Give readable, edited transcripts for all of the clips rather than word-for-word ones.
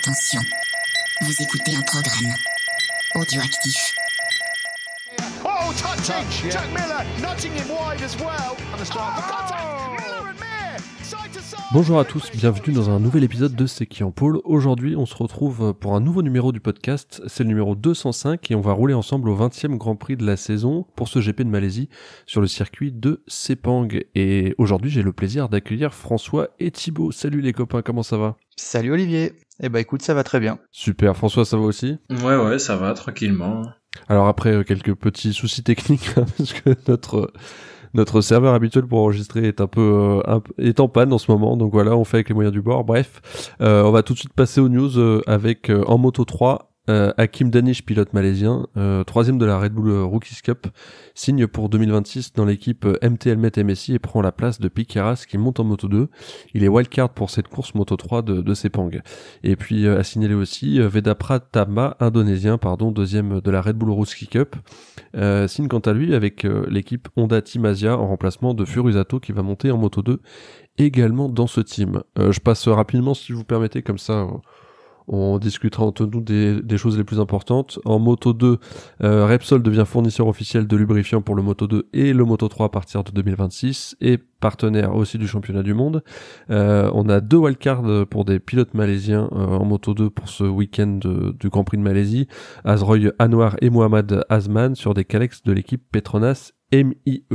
Attention, vous écoutez un programme audioactif. Oh, touching! Jack Miller nudging him wide as well. And the start for contact. Miller and Mir, side to side. Bonjour à tous, bienvenue dans un nouvel épisode de C'est qui en pôle. Aujourd'hui, on se retrouve pour un nouveau numéro du podcast. C'est le numéro 205 et on va rouler ensemble au 20e Grand Prix de la saison pour ce GP de Malaisie sur le circuit de Sepang. Et aujourd'hui, j'ai le plaisir d'accueillir François et Thibaut. Salut les copains, comment ça va ? Salut Olivier. Eh ben écoute, ça va très bien. Super, François, ça va aussi ? Ouais, ça va, tranquillement. Alors après, quelques petits soucis techniques, parce que notre serveur habituel pour enregistrer est est en panne en ce moment, donc voilà, on fait avec les moyens du bord. Bref, on va tout de suite passer aux news avec en Moto 3, Hakim Danish, pilote malaisien, troisième de la Red Bull Rookies Cup, signe pour 2026 dans l'équipe MT Helmet MSI et prend la place de Piqueras qui monte en Moto 2. Il est wildcard pour cette course Moto 3 de Sepang. Et puis à signaler aussi Veda Pratama, indonésien, deuxième de la Red Bull Rookies Cup, signe quant à lui avec l'équipe Honda Team Asia en remplacement de Furusato qui va monter en Moto 2 également dans ce team. Je passe rapidement si vous permettez, comme ça on discutera entre nous des choses les plus importantes. En Moto 2, Repsol devient fournisseur officiel de lubrifiants pour le Moto 2 et le Moto 3 à partir de 2026 et partenaire aussi du championnat du monde. On a 2 wildcards pour des pilotes malaisiens en Moto 2 pour ce week-end du Grand Prix de Malaisie. Azroy Anwar et Mohamed Azman sur des Kalex de l'équipe Petronas MIE.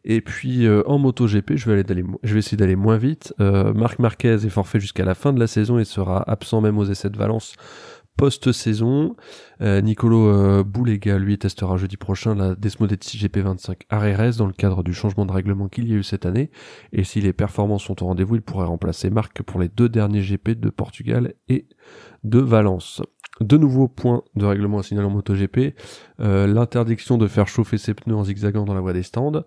Et puis en MotoGP, je vais essayer d'aller moins vite. Marc Marquez est forfait jusqu'à la fin de la saison et sera absent même aux essais de Valence post-saison. Nicolo Boulega, lui, testera jeudi prochain la Desmodetti GP25 Areres dans le cadre du changement de règlement qu'il y a eu cette année. Et si les performances sont au rendez-vous, il pourrait remplacer Marc pour les 2 derniers GP de Portugal et de Valence. 2 nouveaux points de règlement à signaler en MotoGP. L'interdiction de faire chauffer ses pneus en zigzagant dans la voie des stands.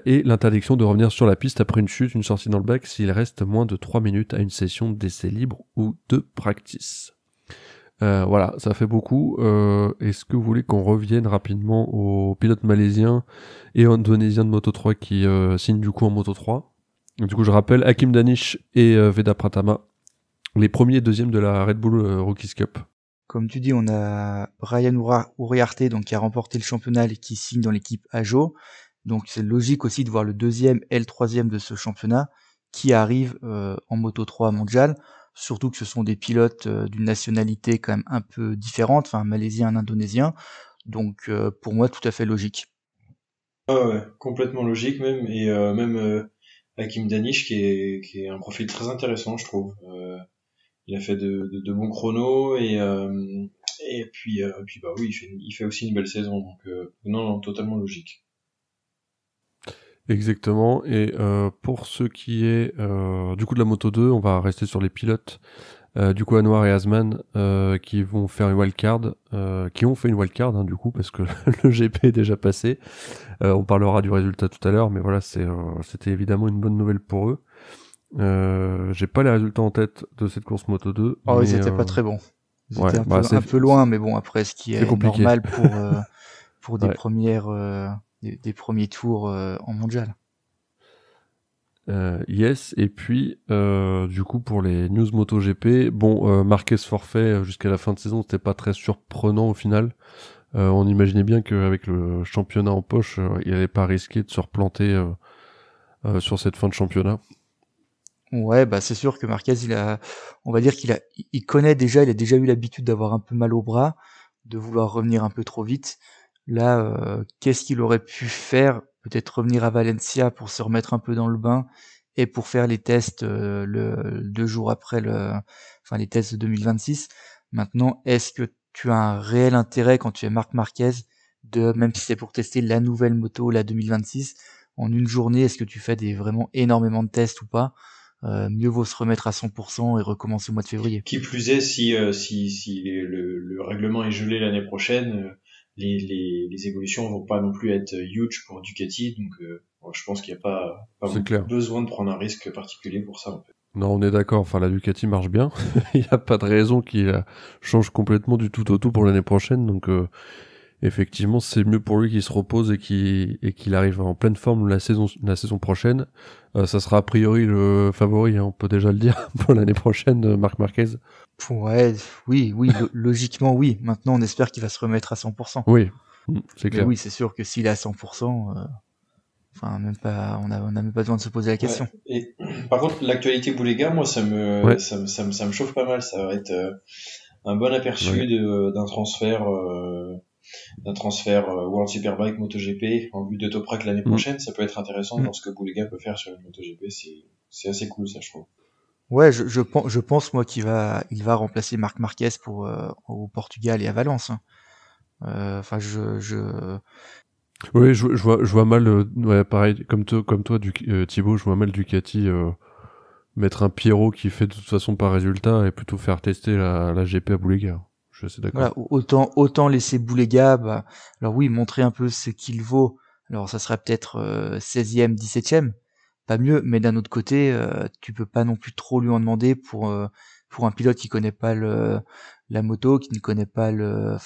Et l'interdiction de revenir sur la piste après une chute, une sortie dans le bac, s'il reste moins de 3 minutes à une session d'essai libre ou de practice. Voilà, ça fait beaucoup. Est-ce que vous voulez qu'on revienne rapidement aux pilotes malaisiens et indonésiens de Moto 3 qui signent du coup en Moto 3 ? Du coup, je rappelle, Hakim Danish et Veda Pratama, les premiers et deuxièmes de la Red Bull Rookies Cup. Comme tu dis, on a Ryan Uriarte donc qui a remporté le championnat et qui signe dans l'équipe Ajo. Donc c'est logique aussi de voir le deuxième et le troisième de ce championnat qui arrive en Moto 3 mondial, surtout que ce sont des pilotes d'une nationalité quand même un peu différente, enfin un malaisien, un indonésien, donc pour moi tout à fait logique. Ah ouais, complètement logique même, et même Hakim Danish qui est un profil très intéressant, je trouve. Il a fait de bons chronos et puis bah oui, il fait aussi une belle saison, donc non, totalement logique. Exactement, et pour ce qui est du coup de la Moto 2, on va rester sur les pilotes. Du coup Anwar et Azman qui vont faire une wildcard, qui ont fait une wildcard du coup parce que le GP est déjà passé. On parlera du résultat tout à l'heure, mais voilà, c'était évidemment une bonne nouvelle pour eux. J'ai pas les résultats en tête de cette course Moto 2. Oh, ils étaient pas très bons. Ils étaient un peu loin, mais bon, après, ce qui est compliqué. normal pour des ouais. des premiers tours en mondial. Yes, et puis du coup pour les news MotoGP, Marquez forfait jusqu'à la fin de saison, c'était pas très surprenant au final. On imaginait bien qu'avec le championnat en poche, il allait pas risquer de se replanter sur cette fin de championnat. Ouais, bah c'est sûr que Marquez, on va dire il connaît déjà, il a déjà eu l'habitude d'avoir un peu mal au bras, de vouloir revenir un peu trop vite. Là, qu'est-ce qu'il aurait pu faire ? Peut-être revenir à Valencia pour se remettre un peu dans le bain et pour faire les tests 2 jours après les tests de 2026. Maintenant, est-ce que tu as un réel intérêt quand tu es Marc Marquez même si c'est pour tester la nouvelle moto, la 2026, en une journée, est-ce que tu fais vraiment énormément de tests ou pas ? Mieux vaut se remettre à 100% et recommencer au mois de février. Qui plus est, si le règlement est gelé l'année prochaine, les évolutions vont pas non plus être huge pour Ducati, donc je pense qu'il n'y a pas besoin de prendre un risque particulier pour ça en fait. Non, on est d'accord, enfin la Ducati marche bien, il n'y a pas de raison qu'il change complètement du tout au tout pour l'année prochaine, donc effectivement, c'est mieux pour lui qu'il se repose et qu'il arrive en pleine forme la saison prochaine. Ça sera a priori le favori, hein, on peut déjà le dire, pour l'année prochaine, Marc Marquez. Ouais, oui, logiquement, oui. Maintenant, on espère qu'il va se remettre à 100%. Oui, c'est clair. Mais oui, c'est sûr que s'il est à 100%, même pas, on a même pas besoin de se poser la question. Ouais. Et par contre, l'actualité Boulega, moi, ça me chauffe pas mal. Ça va être un bon aperçu d'un transfert World Superbike MotoGP en vue de Toprak l'année prochaine. Ça peut être intéressant de voir ce que Boulega peut faire sur une MotoGP. C'est assez cool, ça, je trouve. Ouais, je pense moi qu'il va remplacer Marc Marquez au Portugal et à Valence. Enfin, Oui, je vois mal, pareil, comme toi, Thibaut, je vois mal Ducati mettre un Pierrot qui fait de toute façon pas résultat et plutôt faire tester la GP à Boulega. Je suis assez d'accord. Voilà, autant laisser Boulega, alors oui, montrer un peu ce qu'il vaut. Alors ça serait peut-être 16e, 17e, pas mieux, mais d'un autre côté, tu peux pas non plus trop lui en demander pour un pilote qui connaît pas la moto, qui ne connaît pas que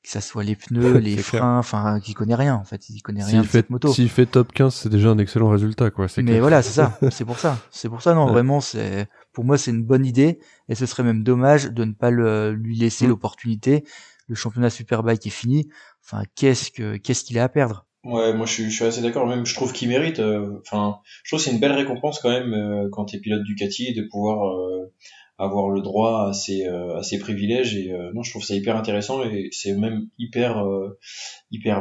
ça soit les pneus, les freins, enfin, qui connaît rien, en fait, il connaît rien de cette moto. S'il fait top 15, c'est déjà un excellent résultat, quoi. Mais clair. Voilà, c'est ça, c'est pour ça, non, vraiment, pour moi, c'est une bonne idée, et ce serait même dommage de ne pas lui laisser l'opportunité. Le championnat Superbike est fini, enfin, qu'est-ce qu'il a à perdre? Ouais, moi je suis assez d'accord. Même je trouve qu'il mérite. Je trouve que c'est une belle récompense quand même quand t'es pilote Ducati de pouvoir avoir le droit à ces privilèges. Et non, je trouve ça hyper intéressant et c'est même hyper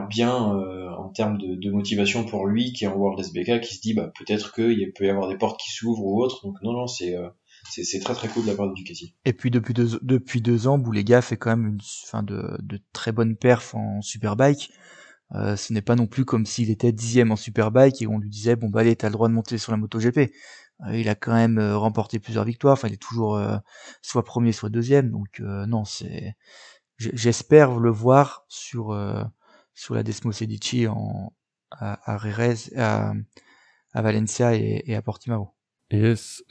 bien en termes de motivation pour lui qui est en World SBK, qui se dit peut-être qu'il peut y avoir des portes qui s'ouvrent ou autre. Donc non, c'est très très cool de la part de Ducati. Et puis depuis 2 ans, Boulega fait quand même de très bonnes perfs en Superbike. Ce n'est pas non plus comme s'il était 10e en Superbike et on lui disait allez, t'as le droit de monter sur la MotoGP. Il a quand même remporté plusieurs victoires. Enfin, il est toujours soit premier, soit deuxième. Donc non, j'espère le voir sur la Desmo Sedici à Jerez, à Valencia et à Portimao. Yes.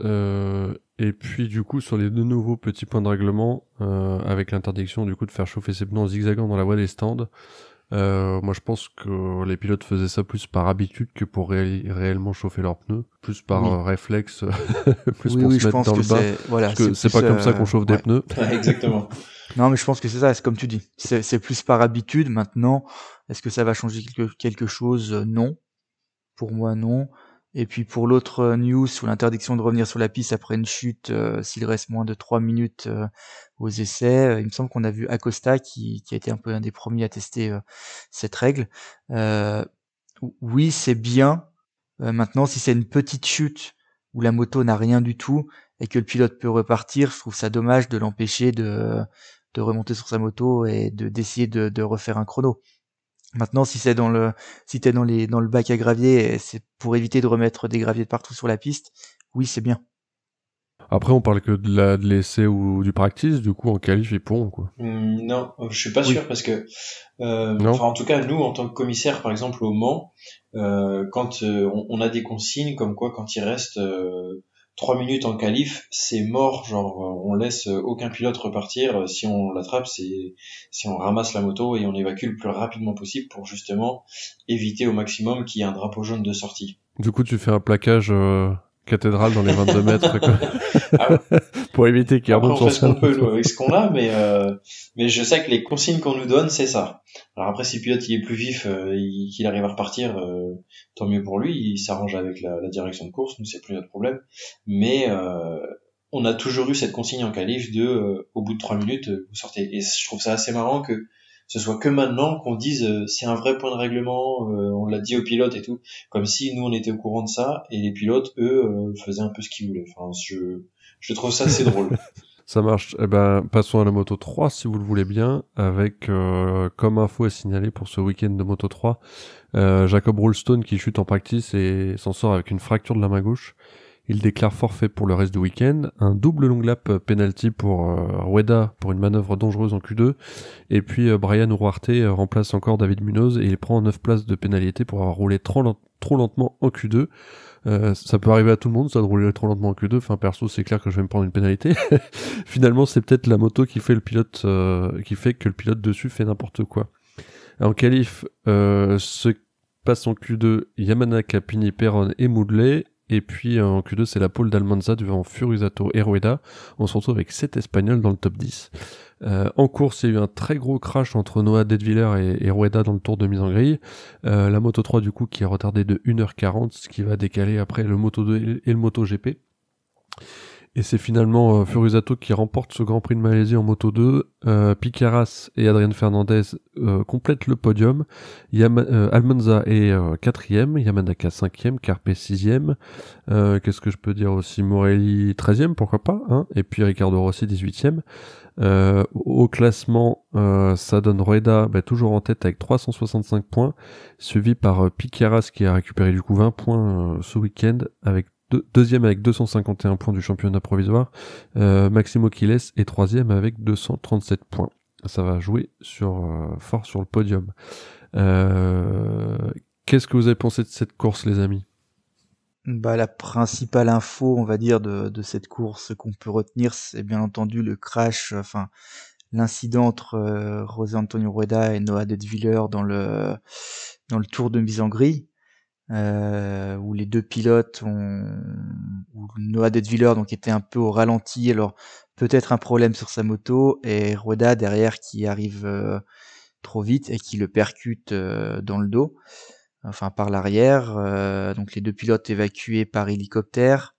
Et puis du coup sur les 2 nouveaux petits points de règlement, avec l'interdiction du coup de faire chauffer ses pneus en zigzagant dans la voie des stands. Moi je pense que les pilotes faisaient ça plus par habitude que pour réellement chauffer leurs pneus, plus par réflexe, plus pour se mettre dans le bain. Parce que c'est pas comme ça qu'on chauffe des pneus. Ouais, exactement. Non, mais je pense que c'est ça, c'est comme tu dis. C'est plus par habitude. Maintenant, est-ce que ça va changer quelque chose? Non. Pour moi, non. Et puis pour l'autre news sur l'interdiction de revenir sur la piste après une chute, s'il reste moins de 3 minutes aux essais, il me semble qu'on a vu Acosta qui a été un peu un des premiers à tester cette règle. Oui, c'est bien. Maintenant, si c'est une petite chute où la moto n'a rien du tout et que le pilote peut repartir, je trouve ça dommage de l'empêcher de remonter sur sa moto et d'essayer de refaire un chrono. Maintenant, si t'es dans le bac à gravier, et c'est pour éviter de remettre des graviers de partout sur la piste, oui, c'est bien. Après, on parle que de l'essai ou du practice, du coup, en qualif, ils pourront, quoi. Non, je suis pas sûr parce que, en tout cas, nous, en tant que commissaire, par exemple, au Mans, quand on a des consignes comme quoi, quand il reste 3 minutes en qualif, c'est mort, genre on laisse aucun pilote repartir. Si on l'attrape, si on ramasse la moto et on évacue le plus rapidement possible pour justement éviter au maximum qu'il y ait un drapeau jaune de sortie. Du coup, tu fais un plaquage cathédrale dans les 22 mètres, quoi. Pour éviter qu'il remonte sur ça. On fait ce qu'on peut, nous, avec ce qu'on a, mais je sais que les consignes qu'on nous donne, c'est ça. Alors après, si le pilote il est plus vif, qu'il arrive à repartir, tant mieux pour lui, il s'arrange avec la direction de course, nous c'est plus notre problème. Mais on a toujours eu cette consigne en qualif de au bout de 3 minutes, vous sortez. Et je trouve ça assez marrant que ce soit que maintenant qu'on dise c'est un vrai point de règlement, on l'a dit aux pilotes et tout, comme si nous on était au courant de ça et les pilotes eux faisaient un peu ce qu'ils voulaient. Enfin, je trouve ça assez drôle. Ça marche. Eh ben, passons à la Moto 3 si vous le voulez bien, avec comme info à signaler pour ce week-end de Moto 3, Jacob Rolstone qui chute en practice et s'en sort avec une fracture de la main gauche. Il déclare forfait pour le reste du week-end, un double long lap penalty pour Rueda pour une manœuvre dangereuse en Q2, et puis Brian Uruarte remplace encore David Munoz et il prend 9 places de pénalité pour avoir roulé trop lentement en Q2. Ça peut arriver à tout le monde, ça, de rouler trop lentement en Q2. Enfin, perso, c'est clair que je vais me prendre une pénalité. Finalement, c'est peut-être la moto qui fait que le pilote dessus fait n'importe quoi. En qualif, se passe en Q2 Yamanaka, Pini, Perron et Moodley. Et puis en Q2, c'est la pole d'Almanza devant Furusato et Rueda. On se retrouve avec 7 Espagnols dans le top 10. En course, il y a eu un très gros crash entre Noah Detwiller et Rueda dans le tour de mise en grille. La Moto 3 du coup qui est retardée de 1h40, ce qui va décaler après le Moto 2 et le Moto GP. Et c'est finalement Furusato qui remporte ce Grand Prix de Malaisie en Moto 2. Piqueras et Adrian Fernandez complètent le podium. Almanza est 4e, Yamanaka 5e, Carpe 6e. Qu'est-ce que je peux dire aussi? Morelli 13e, pourquoi pas, hein. Et puis Ricardo Rossi 18e. Au classement, ça donne Rueda toujours en tête avec 365 points, suivi par Piqueras qui a récupéré du coup 20 points ce week-end, avec deuxième avec 251 points du championnat provisoire. Maximo Quiles est troisième avec 237 points. Ça va jouer fort sur le podium. Qu'est-ce que vous avez pensé de cette course, les amis? La principale info, on va dire, de cette course qu'on peut retenir, c'est bien entendu le crash, enfin l'incident entre José Antonio Rueda et Noah Detwiller dans le tour de mise en grille, où les deux pilotes où Noah Detwiller donc était un peu au ralenti, alors peut-être un problème sur sa moto, et Rueda derrière qui arrive trop vite et qui le percute dans le dos, enfin par l'arrière. Donc les deux pilotes évacués par hélicoptère.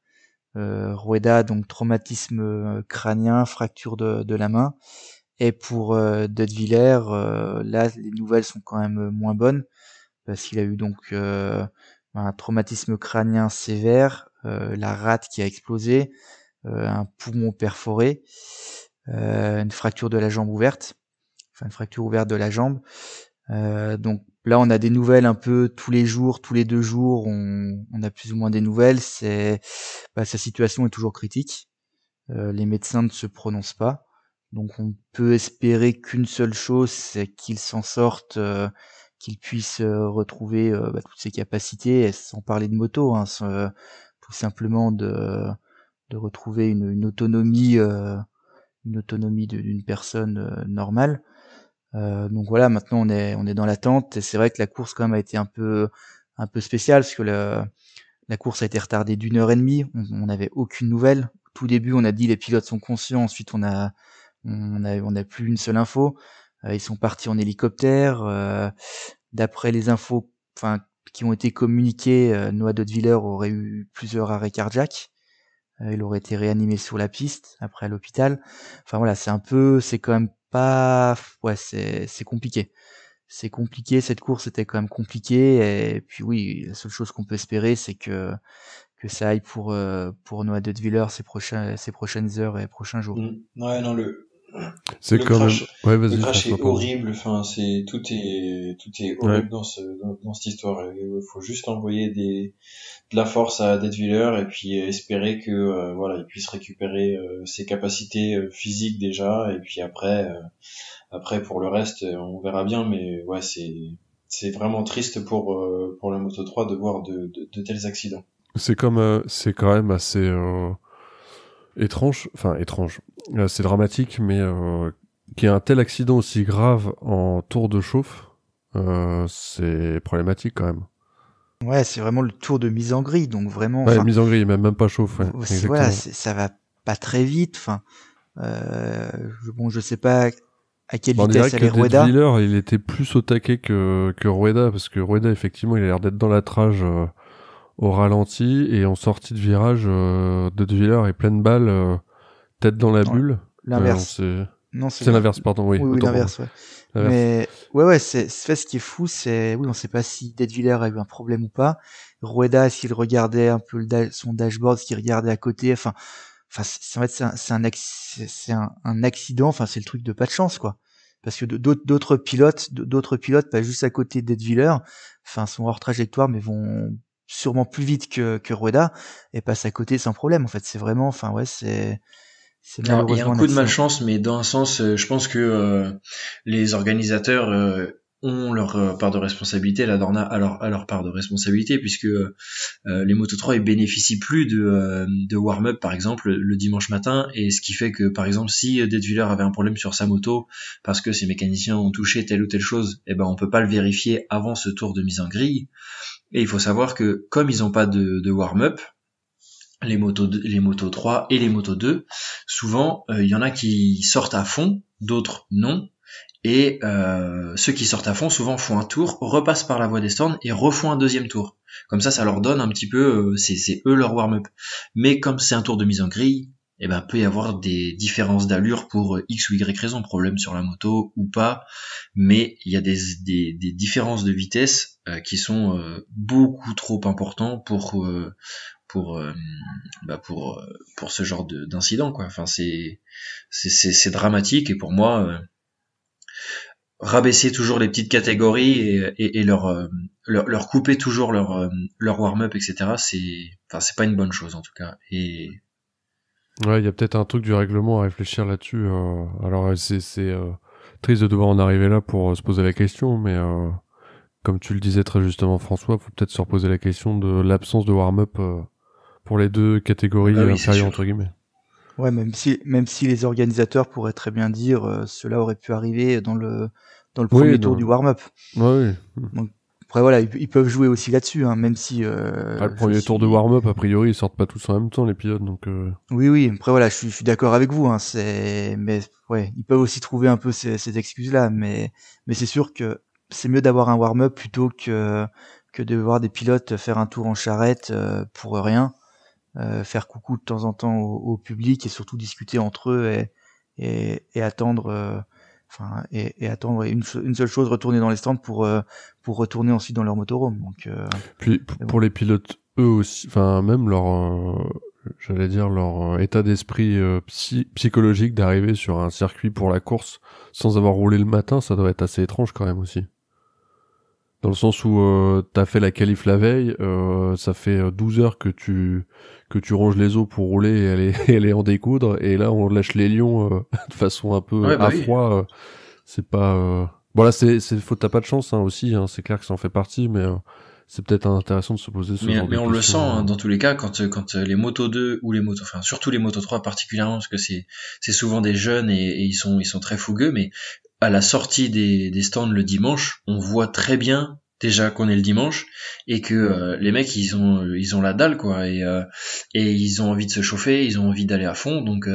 Rueda donc traumatisme crânien, fracture de la main. Et pour Detwiller, là les nouvelles sont quand même moins bonnes, parce qu'il a eu donc un traumatisme crânien sévère, la rate qui a explosé, un poumon perforé, une fracture de la jambe ouverte, enfin une fracture ouverte de la jambe. Donc là on a des nouvelles un peu tous les jours, tous les 2 jours, on a plus ou moins des nouvelles. Sa situation est toujours critique. Les médecins ne se prononcent pas. Donc on peut espérer qu'une seule chose, c'est qu'il s'en sorte, qu'il puisse retrouver toutes ses capacités, sans parler de moto, hein, tout simplement de retrouver une autonomie d'une personne normale. Donc voilà, maintenant on est dans l'attente, et c'est vrai que la course quand même a été un peu spéciale, parce que la course a été retardée d'1h30, on n'avait aucune nouvelle. Au tout début, on a dit les pilotes sont conscients, ensuite on a plus une seule info. Ils sont partis en hélicoptère. D'après les infos, qui ont été communiquées, Noah Detwiller aurait eu plusieurs arrêts cardiaques. Il aurait été réanimé sur la piste, après à l'hôpital. Enfin voilà, c'est quand même pas, c'est compliqué. C'est compliqué, cette course était quand même compliquée, et puis oui, la seule chose qu'on peut espérer, c'est que ça aille pour Noah Detwiller ces prochaines heures et prochains jours. Ouais, non, c'est quand même, ouais, vas-y, le crash est horrible, enfin, tout est horrible dans cette histoire. Il faut juste envoyer de la force à Detwiller, et puis espérer que, il puisse récupérer ses capacités physiques déjà, et puis après pour le reste, on verra bien, mais ouais, c'est vraiment triste pour la Moto 3 de voir de tels accidents. C'est quand même assez étrange, c'est dramatique, mais qu'il y ait un tel accident aussi grave en tour de chauffe, c'est problématique quand même. Ouais, c'est vraiment le tour de mise en grille, donc vraiment. Ouais, mise en grille, même pas chauffe. Ouais, voilà, ça va pas très vite. Enfin, je sais pas à quelle vitesse allait Rueda. Detwiller, il était plus au taquet que Rueda, parce que Rueda, effectivement, il a l'air d'être dans la trage au ralenti, et en sortie de virage, Detwiller est pleine balle, tête dans la bulle. L'inverse. Non, c'est l'inverse, pardon, oui. Oui, l'inverse, ouais. Mais ouais, c'est ce qui est fou, on sait pas si Detwiller a eu un problème ou pas. Rueda, s'il regardait un peu son dashboard, s'il regardait à côté, c'est un accident, c'est le truc de pas de chance, quoi. Parce que d'autres pilotes pas juste à côté de Detwiller, sont hors trajectoire, mais vont sûrement plus vite que Rueda, et passent à côté sans problème. En fait, c'est vraiment, c'est alors, il y a un coup de malchance, mais dans un sens, je pense que les organisateurs ont leur part de responsabilité, la Dorna a leur part de responsabilité, puisque les Moto3 ils bénéficient plus de warm-up par exemple le dimanche matin, et ce qui fait que par exemple si Detwiller avait un problème sur sa moto parce que ses mécaniciens ont touché telle ou telle chose, eh ben on peut pas le vérifier avant ce tour de mise en grille. Et il faut savoir que comme ils ont pas de warm-up, les motos 3 et les motos 2, souvent il y en a qui sortent à fond, d'autres non. Et ceux qui sortent à fond souvent font un tour, repassent par la voie des stands et refont un deuxième tour. Comme ça leur donne un petit peu, c'est eux leur warm-up. Mais comme c'est un tour de mise en grille, eh ben peut y avoir des différences d'allure pour X ou Y raison, problème sur la moto ou pas. Mais il y a des différences de vitesse qui sont beaucoup trop importants pour ce genre d'incident, quoi. Enfin c'est dramatique, et pour moi rabaisser toujours les petites catégories et leur couper toujours leur warm-up, etc. C'est pas une bonne chose en tout cas. Et ouais, il y a peut-être un truc du règlement à réfléchir là-dessus. Alors c'est triste de devoir en arriver là pour se poser la question, mais comme tu le disais très justement François, faut peut-être se reposer la question de l'absence de warm-up pour les deux catégories inférieures entre guillemets. Ouais, même si les organisateurs pourraient très bien dire cela aurait pu arriver dans le premier tour du warm-up. Ouais, oui. Donc, après voilà, ils peuvent jouer aussi là-dessus, hein, même si le premier tour de warm-up, a priori, ils sortent pas tous en même temps les pilotes, donc. Oui. Après voilà, je suis d'accord avec vous, hein. Mais ouais, ils peuvent aussi trouver un peu ces excuses-là, mais c'est sûr que c'est mieux d'avoir un warm-up plutôt que de voir des pilotes faire un tour en charrette pour rien. Faire coucou de temps en temps au public et surtout discuter entre eux et attendre et attendre une seule chose, retourner dans les stands pour retourner ensuite dans leur motorhome. Donc puis pour les pilotes eux aussi, enfin même leur j'allais dire leur état d'esprit psychologique d'arriver sur un circuit pour la course sans avoir roulé le matin, ça doit être assez étrange quand même aussi. Dans le sens où t'as fait la qualif la veille, ça fait 12 heures que tu ronges les os pour rouler et aller en découdre, et là on lâche les lions de façon un peu à froid. C'est pas bon là t'as pas de chance hein, aussi, hein, c'est clair que ça en fait partie, mais c'est peut-être intéressant de se poser ce genre de questions. Mais on le sent hein, dans tous les cas quand les motos 2 ou les motos, enfin surtout les motos 3 particulièrement, parce que c'est souvent des jeunes et ils sont très fougueux, mais à la sortie des stands le dimanche, on voit très bien déjà qu'on est le dimanche et que les mecs ils ont la dalle quoi, et ils ont envie de se chauffer, ils ont envie d'aller à fond, donc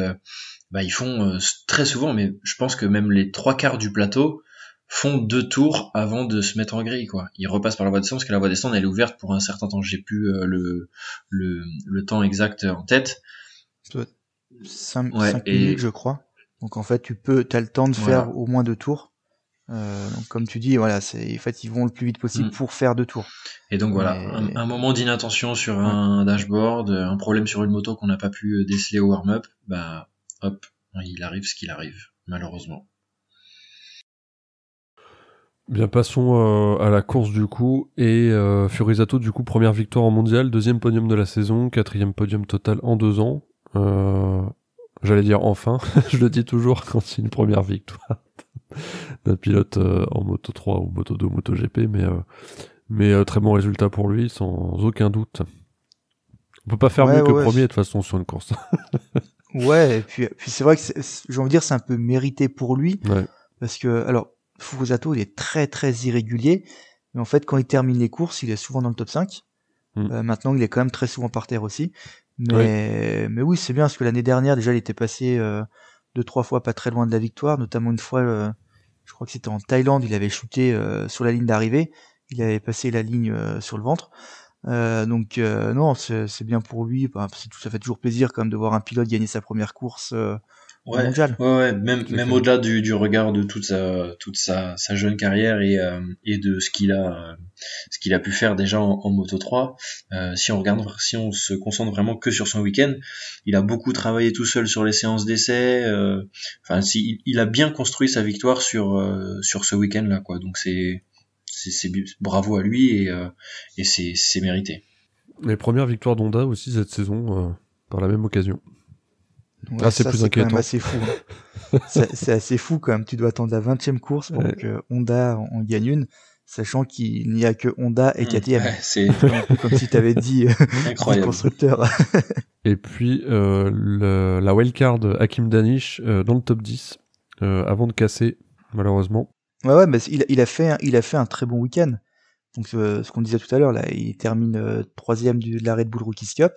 ils font très souvent, mais je pense que même les 3/4 du plateau font 2 tours avant de se mettre en grille quoi. Ils repassent par la voie des stands parce que la voie des stands elle est ouverte pour un certain temps, j'ai plus le temps exact en tête. 5 minutes je crois. Donc en fait t'as le temps de faire au moins 2 tours. Donc comme tu dis, voilà, en fait ils vont le plus vite possible pour faire 2 tours. Et donc voilà, un moment d'inattention sur un dashboard, un problème sur une moto qu'on n'a pas pu déceler au warm-up, hop, il arrive ce qu'il arrive, malheureusement. Bien, passons à la course du coup, et Furisato du coup première victoire en mondial, deuxième podium de la saison, quatrième podium total en 2 ans. J'allais dire enfin, je le dis toujours quand c'est une première victoire d'un pilote en Moto 3 ou Moto 2 ou Moto GP, mais très bon résultat pour lui, sans aucun doute. On peut pas faire mieux que premier de toute façon sur une course. Ouais, et puis c'est vrai que j'ai envie de dire c'est un peu mérité pour lui, parce que alors Furusato il est très très irrégulier, mais en fait quand il termine les courses il est souvent dans le top 5. Maintenant il est quand même très souvent par terre aussi, mais oui c'est bien parce que l'année dernière déjà il était passé 2-3 fois pas très loin de la victoire, notamment une fois je crois que c'était en Thaïlande, il avait chuté sur la ligne d'arrivée, il avait passé la ligne sur le ventre. Donc non, c'est bien pour lui. Ça fait toujours plaisir quand même de voir un pilote gagner sa première course mondiale. Ouais, même au-delà du regard de toute sa jeune carrière et de ce qu'il a pu faire déjà en Moto 3. Si on se concentre vraiment que sur son week-end, il a beaucoup travaillé tout seul sur les séances d'essai. Il a bien construit sa victoire sur ce week-end là quoi. Donc c'est bravo à lui et c'est mérité. Les premières victoires d'Honda aussi cette saison par la même occasion. Ouais, c'est plus inquiétant. C'est quand même assez fou. c'est assez fou quand même. Tu dois attendre la 20e course pour que Honda en gagne une, sachant qu'il n'y a que Honda et KTM. Ouais, c'est comme si tu avais dit incroyable. constructeur. Et puis la wildcard Hakim Danish dans le top 10 avant de casser, malheureusement. Ouais, mais il a fait un très bon week-end. Donc ce qu'on disait tout à l'heure, là, il termine 3e de la Red Bull Rookies Cup.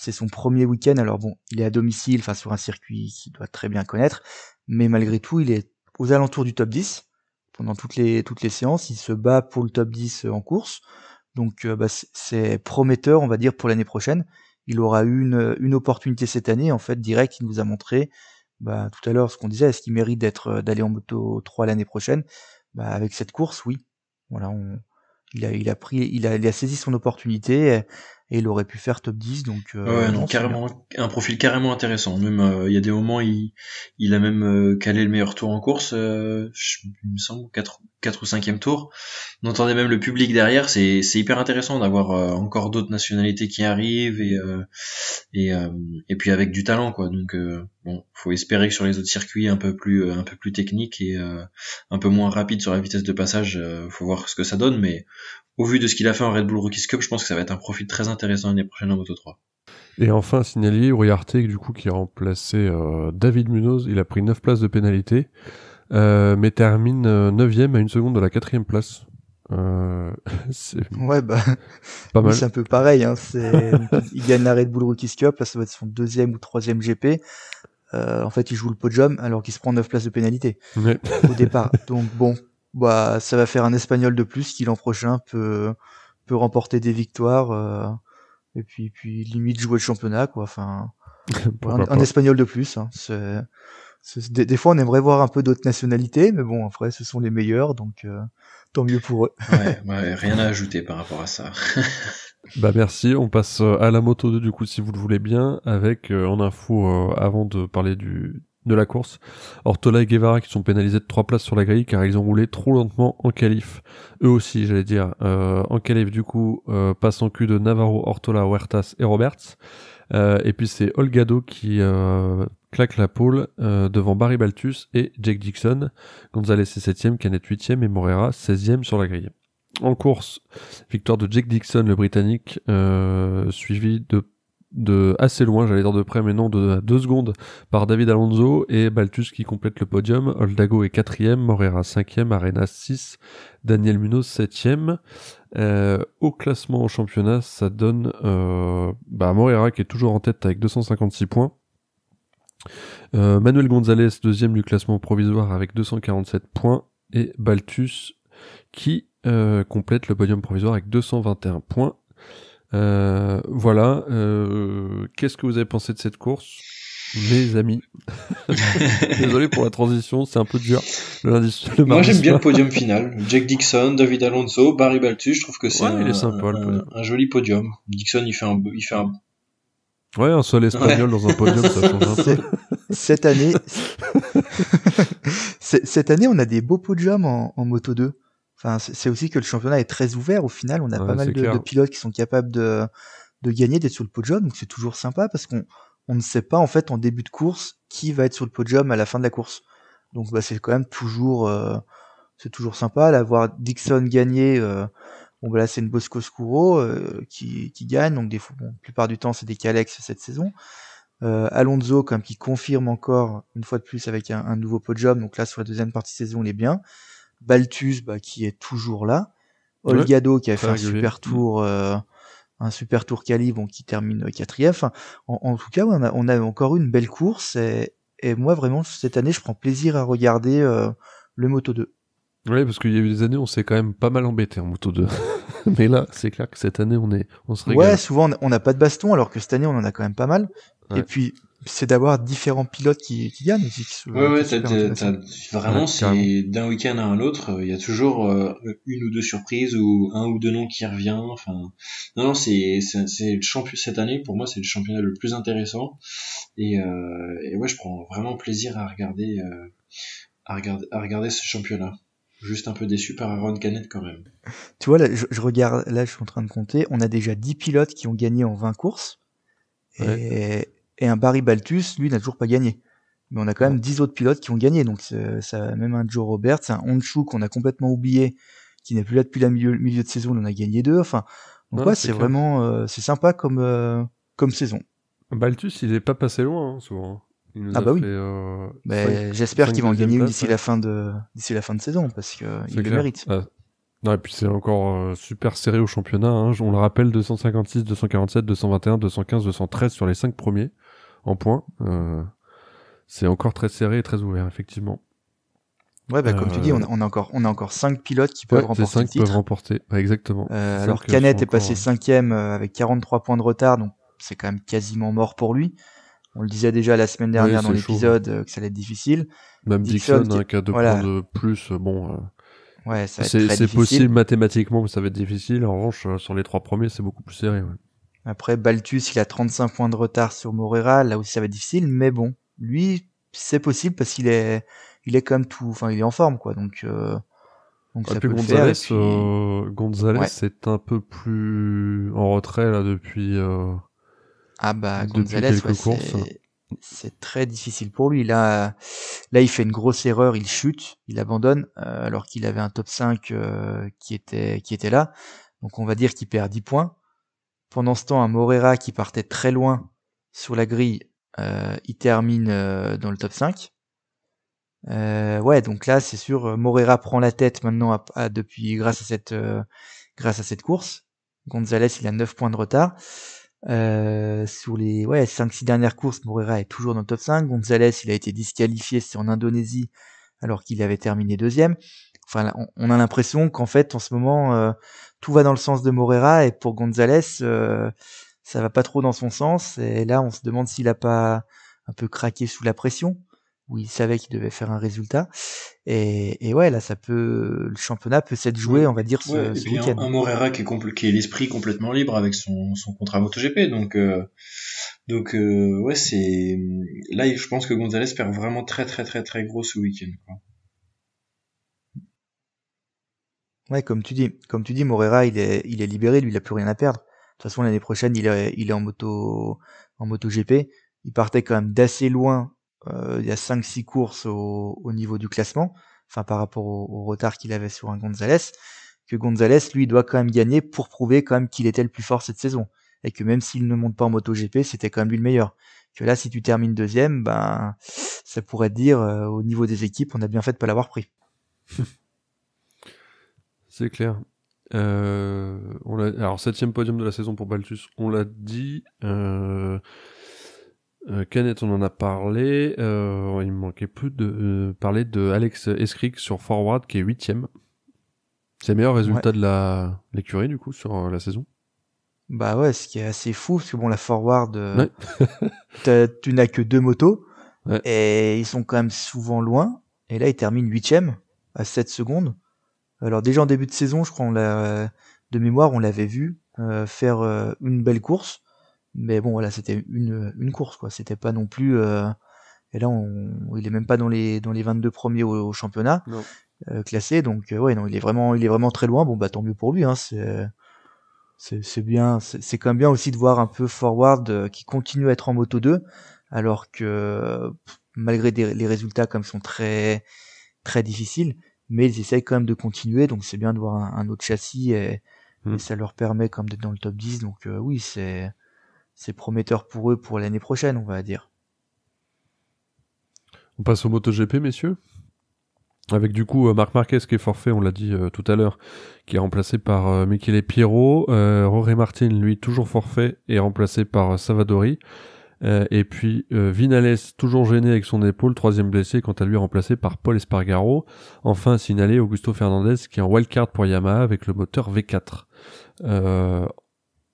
C'est son premier week-end. Alors bon, il est à domicile, enfin sur un circuit qu'il doit très bien connaître, mais malgré tout, il est aux alentours du top 10 pendant toutes les séances. Il se bat pour le top 10 en course. Donc c'est prometteur, on va dire, pour l'année prochaine. Il aura eu une opportunité cette année. En fait, direct, il nous a montré tout à l'heure ce qu'on disait, est-ce qu'il mérite d'aller en moto 3 l'année prochaine? Avec cette course, oui. Voilà, il a saisi son opportunité et il aurait pu faire top 10, donc carrément un profil carrément intéressant. Même il y a des moments il a même calé le meilleur tour en course, il me semble 4 ou 5e tour. On entendait même le public derrière, c'est hyper intéressant d'avoir encore d'autres nationalités qui arrivent et puis avec du talent quoi. Donc bon, faut espérer que sur les autres circuits un peu plus techniques et un peu moins rapides sur la vitesse de passage, faut voir ce que ça donne, mais au vu de ce qu'il a fait en Red Bull Rookies Cup, je pense que ça va être un profil très intéressant l'année prochaine en Moto 3. Et enfin, signaler Uriarte, du coup, qui a remplacé David Munoz. Il a pris 9 places de pénalité, mais termine 9e à 1 seconde de la 4e place. C'est pas mal. C'est un peu pareil, hein. Il gagne la Red Bull Rookies Cup, là ça va être son 2e ou 3e GP. En fait, il joue le podium alors qu'il se prend 9 places de pénalité au départ. Donc bon, ça va faire un Espagnol de plus qui l'an prochain peut remporter des victoires et puis limite jouer le championnat quoi. Enfin, un Espagnol de plus. Hein. Des fois, on aimerait voir un peu d'autres nationalités, mais bon, après, ce sont les meilleurs, donc tant mieux pour eux. Ouais, rien à ajouter par rapport à ça. Merci, on passe à la Moto 2 du coup si vous le voulez bien, avec en info avant de parler de la course, Ortola et Guevara qui sont pénalisés de 3 places sur la grille car ils ont roulé trop lentement en qualif. Eux aussi, j'allais dire, en qualif du coup, passe en cul de Navarro, Ortola, Huertas et Roberts. Et puis c'est Holgado qui claque la pole devant Barry Baltus et Jake Dixon. Gonzalez est 7ème, Canet 8ème et Morera 16ème sur la grille. En course, victoire de Jake Dixon, le Britannique, suivi de assez loin, j'allais dire de près, mais non, de 2 secondes par David Alonso et Baltus qui complète le podium. Holdago est 4ème, Morera 5ème, Arenas 6, Daniel Munoz 7ème. Au classement en championnat, ça donne Morera qui est toujours en tête avec 256 points. Manuel Gonzalez, 2ème du classement provisoire avec 247 points. Et Baltus qui complète le podium provisoire avec 221 points. Voilà. Qu'est-ce que vous avez pensé de cette course, mes amis? Désolé pour la transition, c'est un peu dur. Moi j'aime bien le podium final. Jake Dixon, David Alonso, Barry Baltus. Je trouve que c'est un joli podium. Dixon il fait un ouais, un seul espagnol dans un podium, ça change un peu. Cette année, on a des beaux podiums en Moto 2. Enfin, c'est aussi que le championnat est très ouvert. Au final, on a pas mal de pilotes qui sont capables de gagner, d'être sur le podium. Donc c'est toujours sympa parce qu'on ne sait pas en fait en début de course qui va être sur le podium à la fin de la course. Donc c'est quand même toujours sympa. Là, voir Dixon gagner, là c'est une Bosco Scuro qui gagne. Donc la plupart du temps c'est des Calex cette saison. Alonso quand même qui confirme encore une fois de plus avec un nouveau podium. Donc là sur la deuxième partie de saison il est bien. Baltus qui est toujours là, Holgado qui a fait un super tour quali, qui termine 4ème. Enfin, en tout cas on a encore une belle course et moi vraiment cette année je prends plaisir à regarder le Moto 2. Oui, parce qu'il y a eu des années où on s'est quand même pas mal embêté en Moto 2. Mais là c'est clair que cette année on se régale. Ouais, souvent on n'a pas de baston alors que cette année on en a quand même pas mal. Et puis c'est d'avoir différents pilotes qui gagnent aussi. Vraiment, c'est d'un week-end à un autre, il y a toujours une ou deux surprises ou un ou deux noms qui revient. Enfin, non, c'est le champion cette année. Pour moi, c'est le championnat le plus intéressant. Et ouais, je prends vraiment plaisir à regarder ce championnat. Juste un peu déçu par Aaron Canet quand même. Tu vois, là, je regarde, là, je suis en train de compter. On a déjà 10 pilotes qui ont gagné en 20 courses. Et un Barry Baltus, lui, n'a toujours pas gagné. mais on a quand même 10 autres pilotes qui ont gagné. Donc ça, même un Joe Roberts, un Honshu qu'on a complètement oublié, qui n'est plus là depuis le milieu de saison, on en a gagné 2. Enfin, donc c'est clair. Vraiment c'est sympa comme saison. Baltus, il est pas passé loin souvent. Il nous a oui. fait, j'espère qu'ils vont en gagner une d'ici la fin de saison parce que il le mérite. Non, et puis c'est encore super serré au championnat. Hein. On le rappelle, 256, 247, 221, 215, 213 sur les 5 premiers en points. C'est encore très serré et très ouvert, effectivement. Ouais, comme tu dis, on a encore 5 pilotes qui peuvent remporter 5 le titre. Peuvent remporter, exactement. Alors Canet est passé 5e avec 43 points de retard, donc c'est quand même quasiment mort pour lui. On le disait déjà la semaine dernière dans l'épisode que ça allait être difficile. Même Dixon qui a 2 points de plus, ouais, ça va être très difficile. C'est possible mathématiquement, mais ça va être difficile. En revanche, sur les 3 premiers, c'est beaucoup plus serré. Ouais. Après, Baltus, il a 35 points de retard sur Morera. Là aussi, ça va être difficile, mais bon, lui, c'est possible parce qu'il est quand même il est en forme, quoi. Donc ça peut Gonzalez, le faire. Gonzalez, c'est un peu plus en retrait là depuis. Gonzalez, c'est très difficile pour lui. Là, il fait une grosse erreur, il chute, il abandonne, alors qu'il avait un top 5 qui était là. Donc on va dire qu'il perd 10 points. Pendant ce temps, un Morera qui partait très loin sur la grille, il termine dans le top 5. Donc là, c'est sûr, Morera prend la tête maintenant grâce à cette course. Gonzalez, il a 9 points de retard. Sur les 5-6 dernières courses, Morera est toujours dans le top 5. Gonzalez, il a été disqualifié, c'est en Indonésie, alors qu'il avait terminé 2e. Enfin, on a l'impression qu'en fait, en ce moment, tout va dans le sens de Morera, et pour Gonzalez, ça va pas trop dans son sens. Et là, on se demande s'il a pas un peu craqué sous la pression, où il savait qu'il devait faire un résultat. Et là, le championnat peut s'être joué, on va dire, ce week-end. Un Morera qui est l'esprit complètement libre avec son contrat MotoGP. Donc c'est là, je pense que Gonzalez perd vraiment très très très très gros ce week-end, quoi. Ouais, comme tu dis, Morera, il est libéré, lui, il a plus rien à perdre. De toute façon, l'année prochaine, il est en MotoGP. Il partait quand même d'assez loin. Il y a 5-6 courses au niveau du classement, enfin par rapport au retard qu'il avait sur un Gonzalez, que Gonzalez, lui, doit quand même gagner pour prouver quand même qu'il était le plus fort cette saison, et que même s'il ne monte pas en MotoGP, c'était quand même lui le meilleur. Que là, si tu termines 2e, ça pourrait te dire, au niveau des équipes, on a bien fait de pas l'avoir pris. C'est clair. Alors 7e podium de la saison pour Baltus, on l'a dit. Canet, on en a parlé. Il me manquait plus de parler de Alex Eskrik sur Forward qui est 8e. C'est le meilleur résultat de l'écurie du coup sur la saison. Ce qui est assez fou parce que la Forward, tu n'as que 2 motos et ils sont quand même souvent loin. Et là, ils terminent 8e à 7 secondes. Alors déjà en début de saison, je crois, de mémoire, on l'avait vu faire une belle course. Mais c'était une course, quoi. C'était pas non plus. Et là, il est même pas dans les 22 premiers au championnat classé. Donc il est vraiment très loin. Tant mieux pour lui. Hein. C'est bien. C'est quand même bien aussi de voir un peu Forward qui continue à être en Moto 2, alors que malgré les résultats comme sont très très difficiles, mais ils essayent quand même de continuer. Donc c'est bien de voir un autre châssis et ça leur permet quand même d'être dans le top 10. Donc oui, c'est prometteur pour eux pour l'année prochaine, on va dire. On passe au MotoGP, messieurs. Avec du coup Marc Marquez qui est forfait, on l'a dit tout à l'heure, qui est remplacé par Michele Piero. Jorge Martin, lui, toujours forfait, est remplacé par Savadori. Et puis Vinales, toujours gêné avec son épaule, 3e blessé, quant à lui remplacé par Paul Espargaro. Enfin, signalé Augusto Fernandez qui est en wildcard pour Yamaha avec le moteur V4.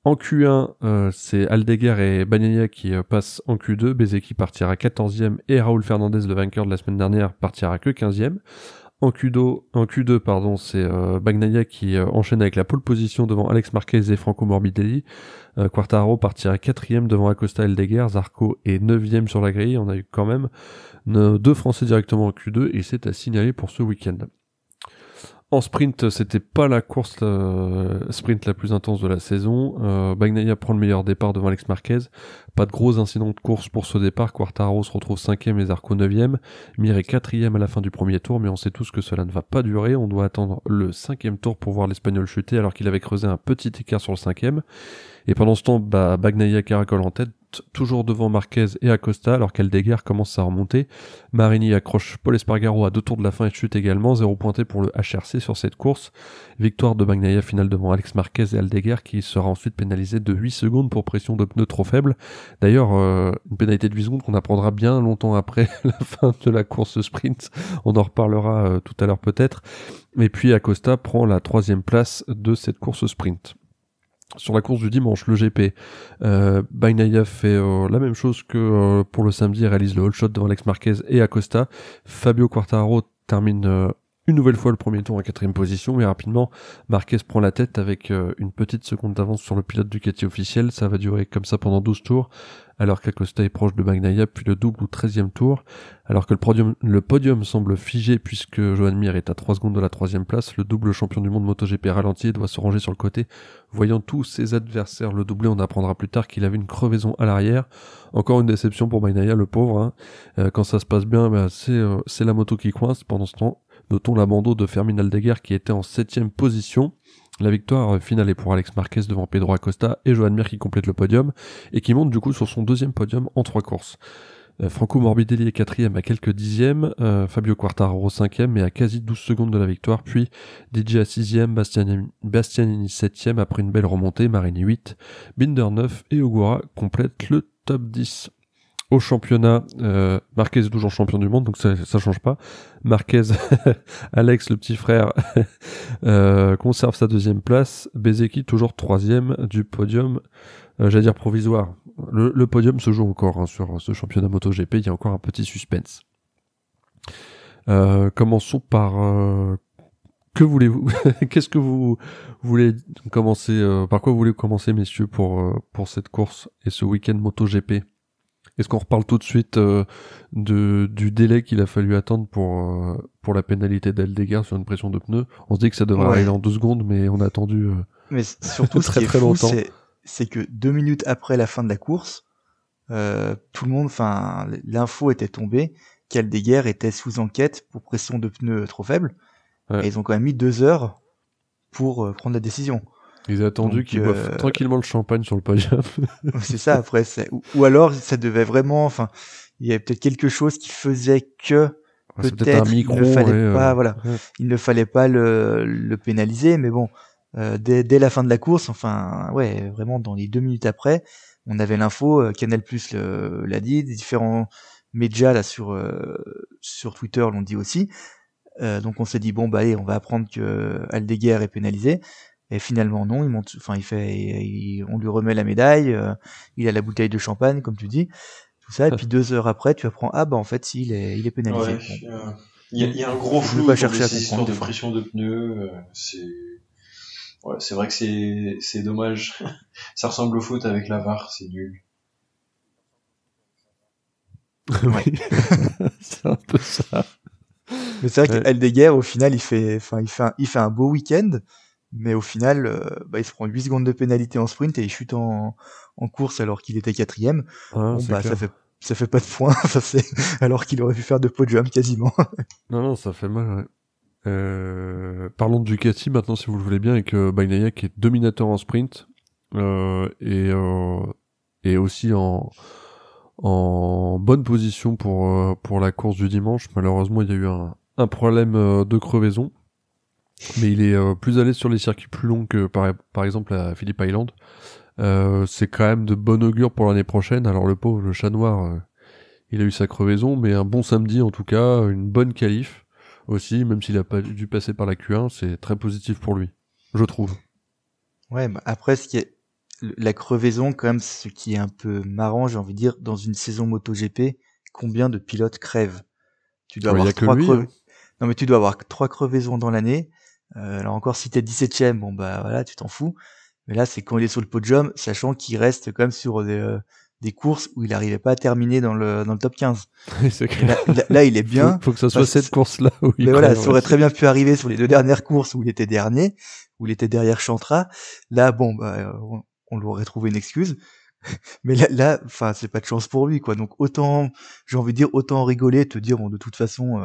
En Q1, c'est Aldeguer et Bagnaia qui passent en Q2. Bezeki partira 14e et Raúl Fernandez, le vainqueur de la semaine dernière, partira que 15e. En Q2, c'est Bagnaia qui enchaîne avec la pole position devant Alex Marquez et Franco Morbidelli. Quartararo partira 4e devant Acosta et Aldeguer. Zarco est 9e sur la grille. On a eu quand même 2 Français directement en Q2 et c'est à signaler pour ce week-end. En sprint, c'était pas la course sprint la plus intense de la saison. Bagnaia prend le meilleur départ devant Alex Marquez. Pas de gros incidents de course pour ce départ. Quartararo se retrouve 5e et Zarco 9e. Mir est 4e à la fin du premier tour, mais on sait tous que cela ne va pas durer. On doit attendre le 5e tour pour voir l'Espagnol chuter alors qu'il avait creusé un petit écart sur le 5e. Et pendant ce temps, Bagnaia caracole en tête, toujours devant Marquez et Acosta, alors qu'Aldeguer commence à remonter. Marini accroche Paul Espargaro à 2 tours de la fin et chute également, 0 pointé pour le HRC sur cette course. Victoire de Bagnaia finale devant Alex Marquez et Aldeguer, qui sera ensuite pénalisé de 8 secondes pour pression de pneus trop faible. D'ailleurs, une pénalité de 8 secondes qu'on apprendra bien longtemps après la fin de la course sprint. On en reparlera tout à l'heure peut-être. Et puis Acosta prend la 3e place de cette course sprint. Sur la course du dimanche, le GP, Bagnaia fait la même chose que pour le samedi, réalise le hold shot devant Alex Marquez et Acosta. Fabio Quartararo termine une nouvelle fois le premier tour en 4e position, mais rapidement, Marquez prend la tête avec une petite seconde d'avance sur le pilote Ducati officiel. Ça va durer comme ça pendant 12 tours, alors qu'Acosta est proche de Bagnaia, puis le double au 13e tour. Alors que le podium semble figé puisque Joan Mir est à 3 secondes de la 3e place, le double champion du monde MotoGP ralenti doit se ranger sur le côté. Voyant tous ses adversaires le doubler, on apprendra plus tard qu'il avait une crevaison à l'arrière. Encore une déception pour Bagnaia, le pauvre. Quand ça se passe bien, c'est la moto qui coince. Pendant ce temps, notons l'abandon de Fermin Aldeguer qui était en 7e position. La victoire finale est pour Alex Marquez devant Pedro Acosta et Joan Mir qui complète le podium et qui monte du coup sur son 2e podium en 3 courses. Franco Morbidelli est 4e à quelques dixièmes, Fabio Quartararo 5e mais à quasi 12 secondes de la victoire, puis DJ à 6e, Bastianini 7e après une belle remontée, Marini 8, Binder 9 et Ogura complète le top 10. Au championnat, Marquez est toujours champion du monde, donc ça change pas. Marquez, Alex, le petit frère, conserve sa 2e place. Bezzecchi, toujours 3e du podium, j'allais dire provisoire. Le podium se joue encore sur ce championnat MotoGP, il y a encore un petit suspense. Commençons par... que voulez-vous Qu'est-ce que vous voulez commencer par quoi vous voulez commencer, messieurs, pour cette course et ce week-end MotoGP? Est-ce qu'on reparle tout de suite du délai qu'il a fallu attendre pour la pénalité d'Aldeguer sur une pression de pneus? On se dit que ça devrait arriver en 2 secondes, mais on a attendu mais surtout, très ce qui est très fou, longtemps. c'est que 2 minutes après la fin de la course, tout le monde, enfin, l'info était tombée qu'Aldeguer était sous enquête pour pression de pneus trop faible. Ouais. Et ils ont quand même mis 2 heures pour prendre la décision. Ils ont attendu qu'ils boivent tranquillement le champagne sur le podium. C'est ça, après, ou alors ça devait vraiment, enfin, il y avait peut-être quelque chose qui faisait que peut-être un micro, il ne fallait pas, il ne fallait pas le pénaliser, mais bon, dès la fin de la course, enfin, ouais, vraiment dans les 2 minutes après, on avait l'info, Canal+ l'a dit, des différents médias là sur Twitter l'ont dit aussi. Donc on s'est dit bon allez, on va apprendre que Aldeguer est pénalisé. Et finalement non, on lui remet la médaille, il a la bouteille de champagne comme tu dis, tout ça, et puis 2 heures après tu apprends en fait si il est pénalisé. Ouais, il y a un gros Je flou vais pas dans chercher à ces histoires de comprendre. pression de pneus, c'est vrai que c'est dommage. Ça ressemble au foot avec la VAR, c'est nul. Oui, c'est un peu ça. Mais c'est vrai qu'Aldeguer au final il fait un beau week-end. Mais au final, il se prend 8 secondes de pénalité en sprint et il chute en course alors qu'il était 4e. Ça fait pas de points, alors qu'il aurait pu faire de podium quasiment. Non, ça fait mal, ouais. Parlons de Ducati maintenant, si vous le voulez bien, avec Bagnaia qui est dominateur en sprint et aussi en bonne position pour la course du dimanche. Malheureusement, il y a eu un problème de crevaison. Mais il est plus à l'aise sur les circuits plus longs que par exemple à Phillip Island. C'est quand même de bon augure pour l'année prochaine. Alors le pauvre, le chat noir, il a eu sa crevaison, mais un bon samedi en tout cas, une bonne qualif aussi, même s'il a pas dû passer par la Q1, c'est très positif pour lui, je trouve. Ouais, après la crevaison quand même, ce qui est un peu marrant, j'ai envie de dire, dans une saison MotoGP, combien de pilotes crèvent? Tu dois avoir 3 crevaisons. Non mais tu dois avoir 3 crevaisons dans l'année. Alors encore si t'es 17ème, tu t'en fous. Mais là c'est quand il est sur le podium, sachant qu'il reste quand même sur des courses où il n'arrivait pas à terminer dans le top 15. C'est Et là, il est bien. faut que ça soit cette course-là où il Mais voilà, crève, ça aurait très bien pu arriver sur les 2 dernières courses où il était dernier, où il était derrière Chantra. Là, bon, on lui aurait trouvé une excuse. Mais là, enfin, c'est pas de chance pour lui, quoi. Donc autant, j'ai envie de dire, autant rigoler, te dire, bon, de toute façon,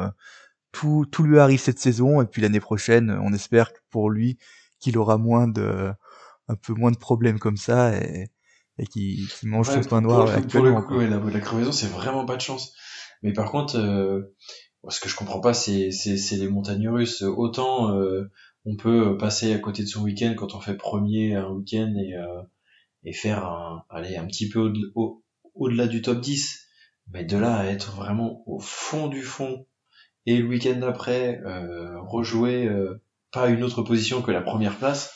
tout lui arrive cette saison, et puis l'année prochaine, on espère pour lui qu'il aura un peu moins de problèmes comme ça, et qu'il mange son pain noir actuellement. Pour le coup, la crevaison, c'est vraiment pas de chance. Mais par contre, ce que je comprends pas, c'est les montagnes russes. Autant on peut passer à côté de son week-end quand on fait premier un week-end et faire un petit peu au-delà du top 10. Mais de là à être vraiment au fond du fond et le week-end d'après rejouer pas une autre position que la première place,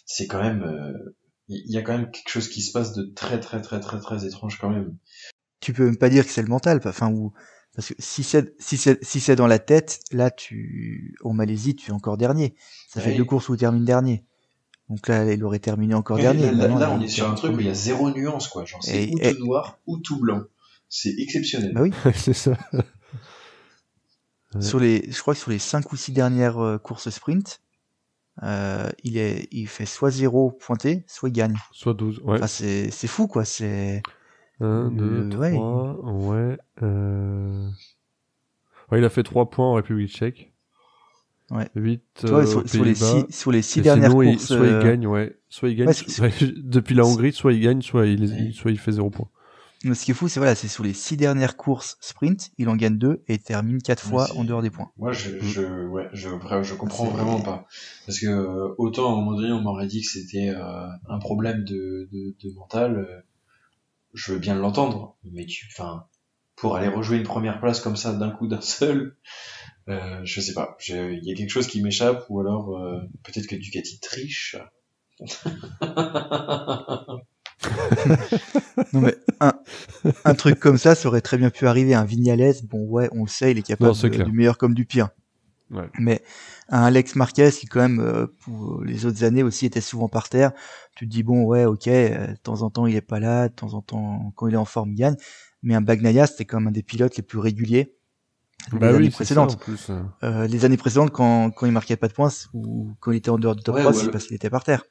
c'est quand même il y a quand même quelque chose qui se passe de très très très très très étrange quand même. Tu peux même pas dire que c'est le mental, enfin, parce que si c'est dans la tête, là en Malaisie tu es encore dernier. Ça fait 2 courses où tu termines dernier. Donc là, il aurait terminé encore dernier. Là, on est sur un truc où il y a 0 nuance, quoi. Genre, c'est tout noir ou tout blanc. C'est exceptionnel. Bah oui. C'est ça. Je crois que sur les 5 ou 6 dernières courses sprint, il fait soit 0 pointé, soit il gagne. Soit 12, ouais. Enfin, c'est fou, quoi. C'est 1, 2, 3, ouais. Il a fait 3 points en République tchèque. Ouais. 8 sur les 6 dernières courses. Soit il gagne, ouais. Soit il gagne. Depuis la Hongrie, soit il gagne, soit il fait 0 points. Mais ce qui est fou, c'est sur les 6 dernières courses sprint, il en gagne 2 et il termine 4 fois en dehors des points. Moi, je comprends vraiment pas. Parce que, autant, à un moment donné, on m'aurait dit que c'était un problème de mental, je veux bien l'entendre, mais pour aller rejouer une première place comme ça d'un coup d'un seul, je sais pas, il y a quelque chose qui m'échappe, ou alors peut-être que Ducati triche. Non mais un truc comme ça aurait très bien pu arriver. Un Vignales, bon ouais, on le sait, il est capable du meilleur comme du pire. Ouais. Mais un Alex Marquez qui quand même pour les autres années aussi était souvent par terre, tu te dis bon ouais ok, de temps en temps il est pas là, de temps en temps quand il est en forme il gagne. Mais un Bagnaia c'était quand même un des pilotes les plus réguliers les années précédentes. Ça, en plus, les années précédentes quand il marquait pas de points ou quand il était en dehors du top 3 c'est parce qu'il était par terre.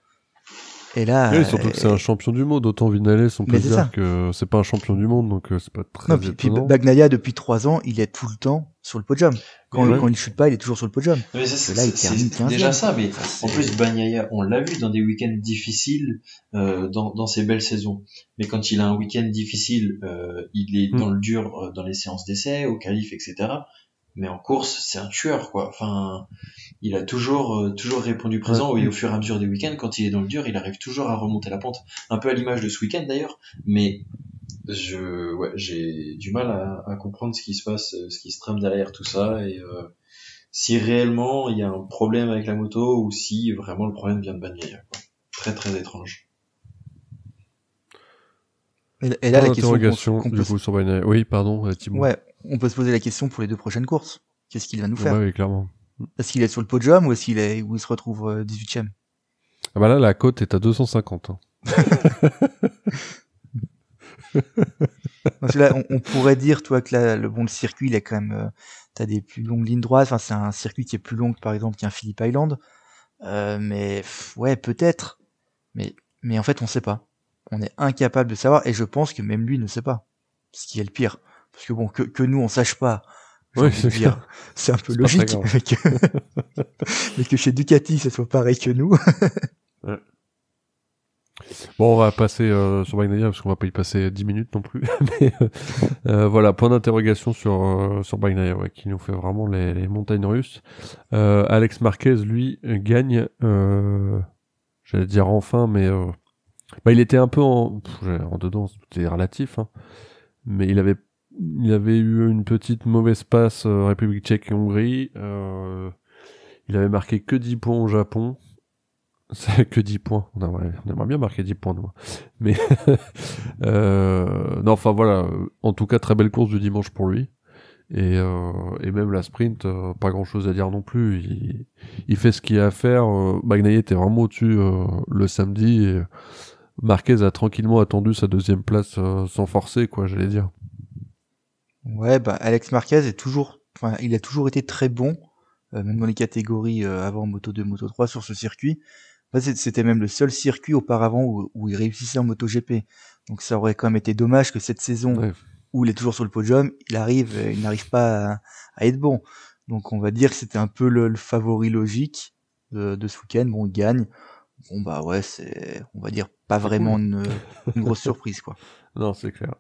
Et là, oui, surtout que c'est un champion du monde. Autant Vignales, on peut dire que c'est pas un champion du monde, donc c'est pas très étonnant. Puis Bagnaia, depuis 3 ans, il est tout le temps sur le podium. Quand il chute pas, il est toujours sur le podium. Mais c'est déjà ça, mais en plus, Bagnaia, on l'a vu dans des week-ends difficiles, dans ses belles saisons. Mais quand il a un week-end difficile, il est dans le dur, dans les séances d'essai, au qualif, etc. Mais en course, c'est un tueur, quoi. Enfin, il a toujours répondu présent, et au fur et à mesure des week-ends, quand il est dans le dur, il arrive toujours à remonter la pente. Un peu à l'image de ce week-end, d'ailleurs. Mais, j'ai du mal à comprendre ce qui se passe, ce qui se trame derrière tout ça, et, si réellement il y a un problème avec la moto, ou si vraiment le problème vient de Bagnaia, quoi. Très, très étrange. Et là, la question du coup, sur Bagnaia. Oui, pardon, Thibaut. Ouais, on peut se poser la question pour les 2 prochaines courses. Qu'est-ce qu'il va nous faire? Oui, clairement. Est-ce qu'il est sur le podium ou où il se retrouve 18ème? Ah bah là, la cote est à 250. Hein. Parce que là, on pourrait dire, toi, que là, le circuit, il a quand même, t'as des plus longues lignes droites. Enfin, c'est un circuit qui est plus long que, par exemple, qu'un Phillip Island. Mais, ouais, peut-être. Mais en fait, on sait pas. On est incapable de savoir, et je pense que même lui ne sait pas. Ce qui est le pire. Parce que bon, que nous, on sache pas. Oui, c'est un peu logique, mais que chez Ducati, ça soit pareil que nous. Ouais. Bon, on va passer sur Bagnaia parce qu'on va pas y passer 10 minutes non plus. Mais voilà, point d'interrogation sur Bagnaia, ouais, qui nous fait vraiment les montagnes russes. Alex Marquez, lui, gagne, j'allais dire enfin, mais il était un peu en dedans, c'était relatif, hein, mais il avait eu une petite mauvaise passe République tchèque et Hongrie. Il avait marqué que 10 points au Japon. C'est que 10 points. On aimerait bien marquer 10 points, nous. Mais, non, enfin voilà. En tout cas, très belle course du dimanche pour lui. Et même la sprint, pas grand chose à dire non plus. Il fait ce qu'il a à faire. Bagnaia était vraiment au-dessus, le samedi. Et Marquez a tranquillement attendu sa deuxième place sans forcer, quoi, j'allais dire. Ouais, bah Alex Marquez il a toujours été très bon, même dans les catégories avant Moto 2, Moto 3 sur ce circuit. En fait, c'était même le seul circuit auparavant où il réussissait en MotoGP. Donc ça aurait quand même été dommage que cette saison Ouais. où il est toujours sur le podium, il n'arrive pas à être bon. Donc on va dire que c'était un peu le favori logique de ce week-end. Bon, il gagne. Bon bah ouais, on va dire pas vraiment cool. une grosse surprise quoi. Non, c'est clair.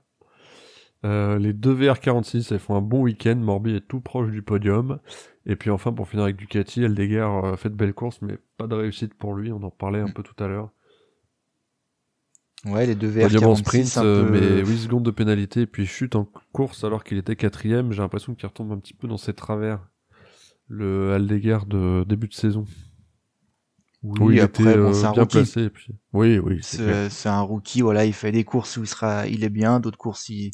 Les deux VR46, elles font un bon week-end. Morbi est tout proche du podium. Et puis enfin, pour finir avec Ducati, Aldeguer fait de belles courses, mais pas de réussite pour lui. On en parlait un peu tout à l'heure. Ouais, les deux Podium en VR46, sprint, un peu... mais 8 secondes de pénalité, et puis chute en course alors qu'il était 4ème. J'ai l'impression qu'il retombe un petit peu dans ses travers. Le Aldeguer de début de saison. Où il après, était bon, c'est un bien rookie. placé. Et puis... Oui, c'est clair. C'est un rookie, voilà, il fait des courses où il est bien, d'autres courses il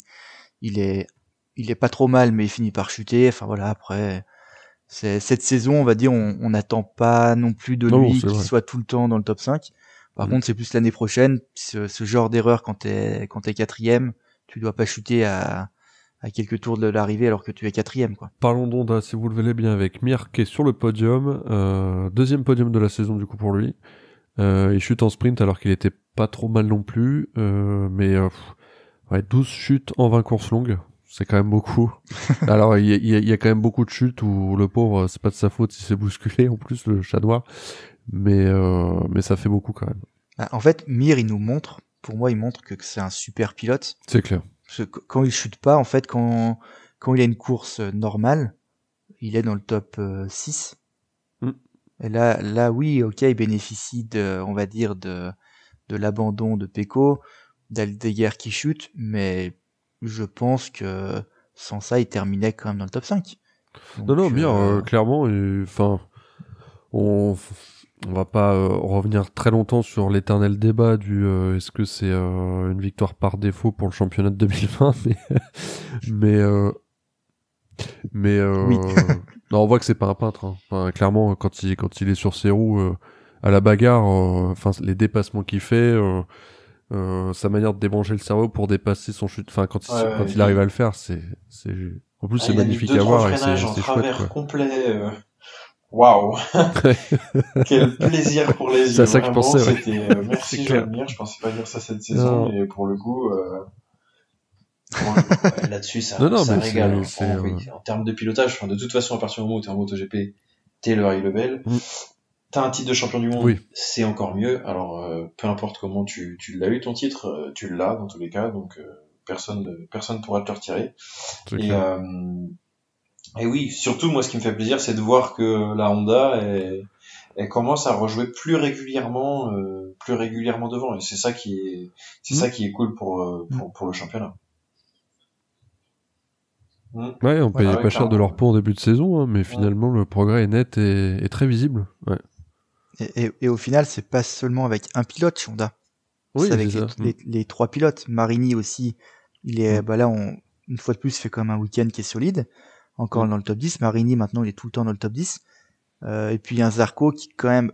est pas trop mal, mais il finit par chuter. Enfin voilà, après, cette saison, on va dire, on n'attend pas non plus de Non, lui c'est qu'il vrai. soit tout le temps dans le top 5. Par Mm. contre, c'est plus l'année prochaine, ce genre d'erreur quand t'es 4ème, tu dois pas chuter à quelques tours de l'arrivée alors que tu es 4ème, quoi. Parlons d'Honda, si vous le voulez bien, avec Mir qui est sur le podium. Deuxième podium de la saison du coup pour lui. Il chute en sprint alors qu'il était pas trop mal non plus. Mais 12 chutes en 20 courses longues. C'est quand même beaucoup. Alors, il y a quand même beaucoup de chutes où le pauvre, c'est pas de sa faute s'il s'est bousculé, en plus, le chat noir. Mais ça fait beaucoup quand même. En fait, Mir, pour moi, il montre que c'est un super pilote. C'est clair. Parce que quand il chute pas, en fait, quand il a une course normale, il est dans le top 6. Mm. Et là, oui, ok, il bénéficie on va dire, de l'abandon de Pecco, d'Aldeguer qui chute, mais je pense que sans ça, il terminait quand même dans le top 5. Donc, Non, Mir, clairement, enfin, on va pas revenir très longtemps sur l'éternel débat du est-ce que c'est une victoire par défaut pour le championnat de 2020, mais oui. non, on voit que c'est pas un peintre. Hein. Enfin, clairement, quand il est sur ses roues à la bagarre, enfin les dépassements qu'il fait, sa manière de débrancher le cerveau pour dépasser son chute, enfin quand il arrive à le faire, c'est en plus c'est magnifique à voir et c'est chouette quoi. Complet. Waouh. Quel plaisir pour les yeux. C'est à ça que je pensais. Ouais. C'était merci Jean-Mir, je pensais pas dire ça cette saison, mais pour le coup. Là-dessus, ça régale. En termes de pilotage, de toute façon, à partir du moment où t'es en MotoGP, t'es le high level. T'as un titre de champion du monde, c'est encore mieux. Alors, peu importe comment tu l'as eu ton titre, tu l'as dans tous les cas, donc personne pourra te le retirer. Et oui, surtout moi, ce qui me fait plaisir, c'est de voir que la Honda elle commence à rejouer plus régulièrement devant, et c'est ça qui est cool pour le championnat. Ouais, on payait pas cher de leur peau en début de saison, hein, mais finalement le progrès est net et très visible. Ouais. Et au final, c'est pas seulement avec un pilote chez Honda. Oui, c'est avec les 3 pilotes. Marini aussi, il est là, une fois de plus, fait comme un week-end qui est solide. Encore dans le top 10. Marini, maintenant, il est tout le temps dans le top 10. Et puis, il y a un Zarco qui, quand même,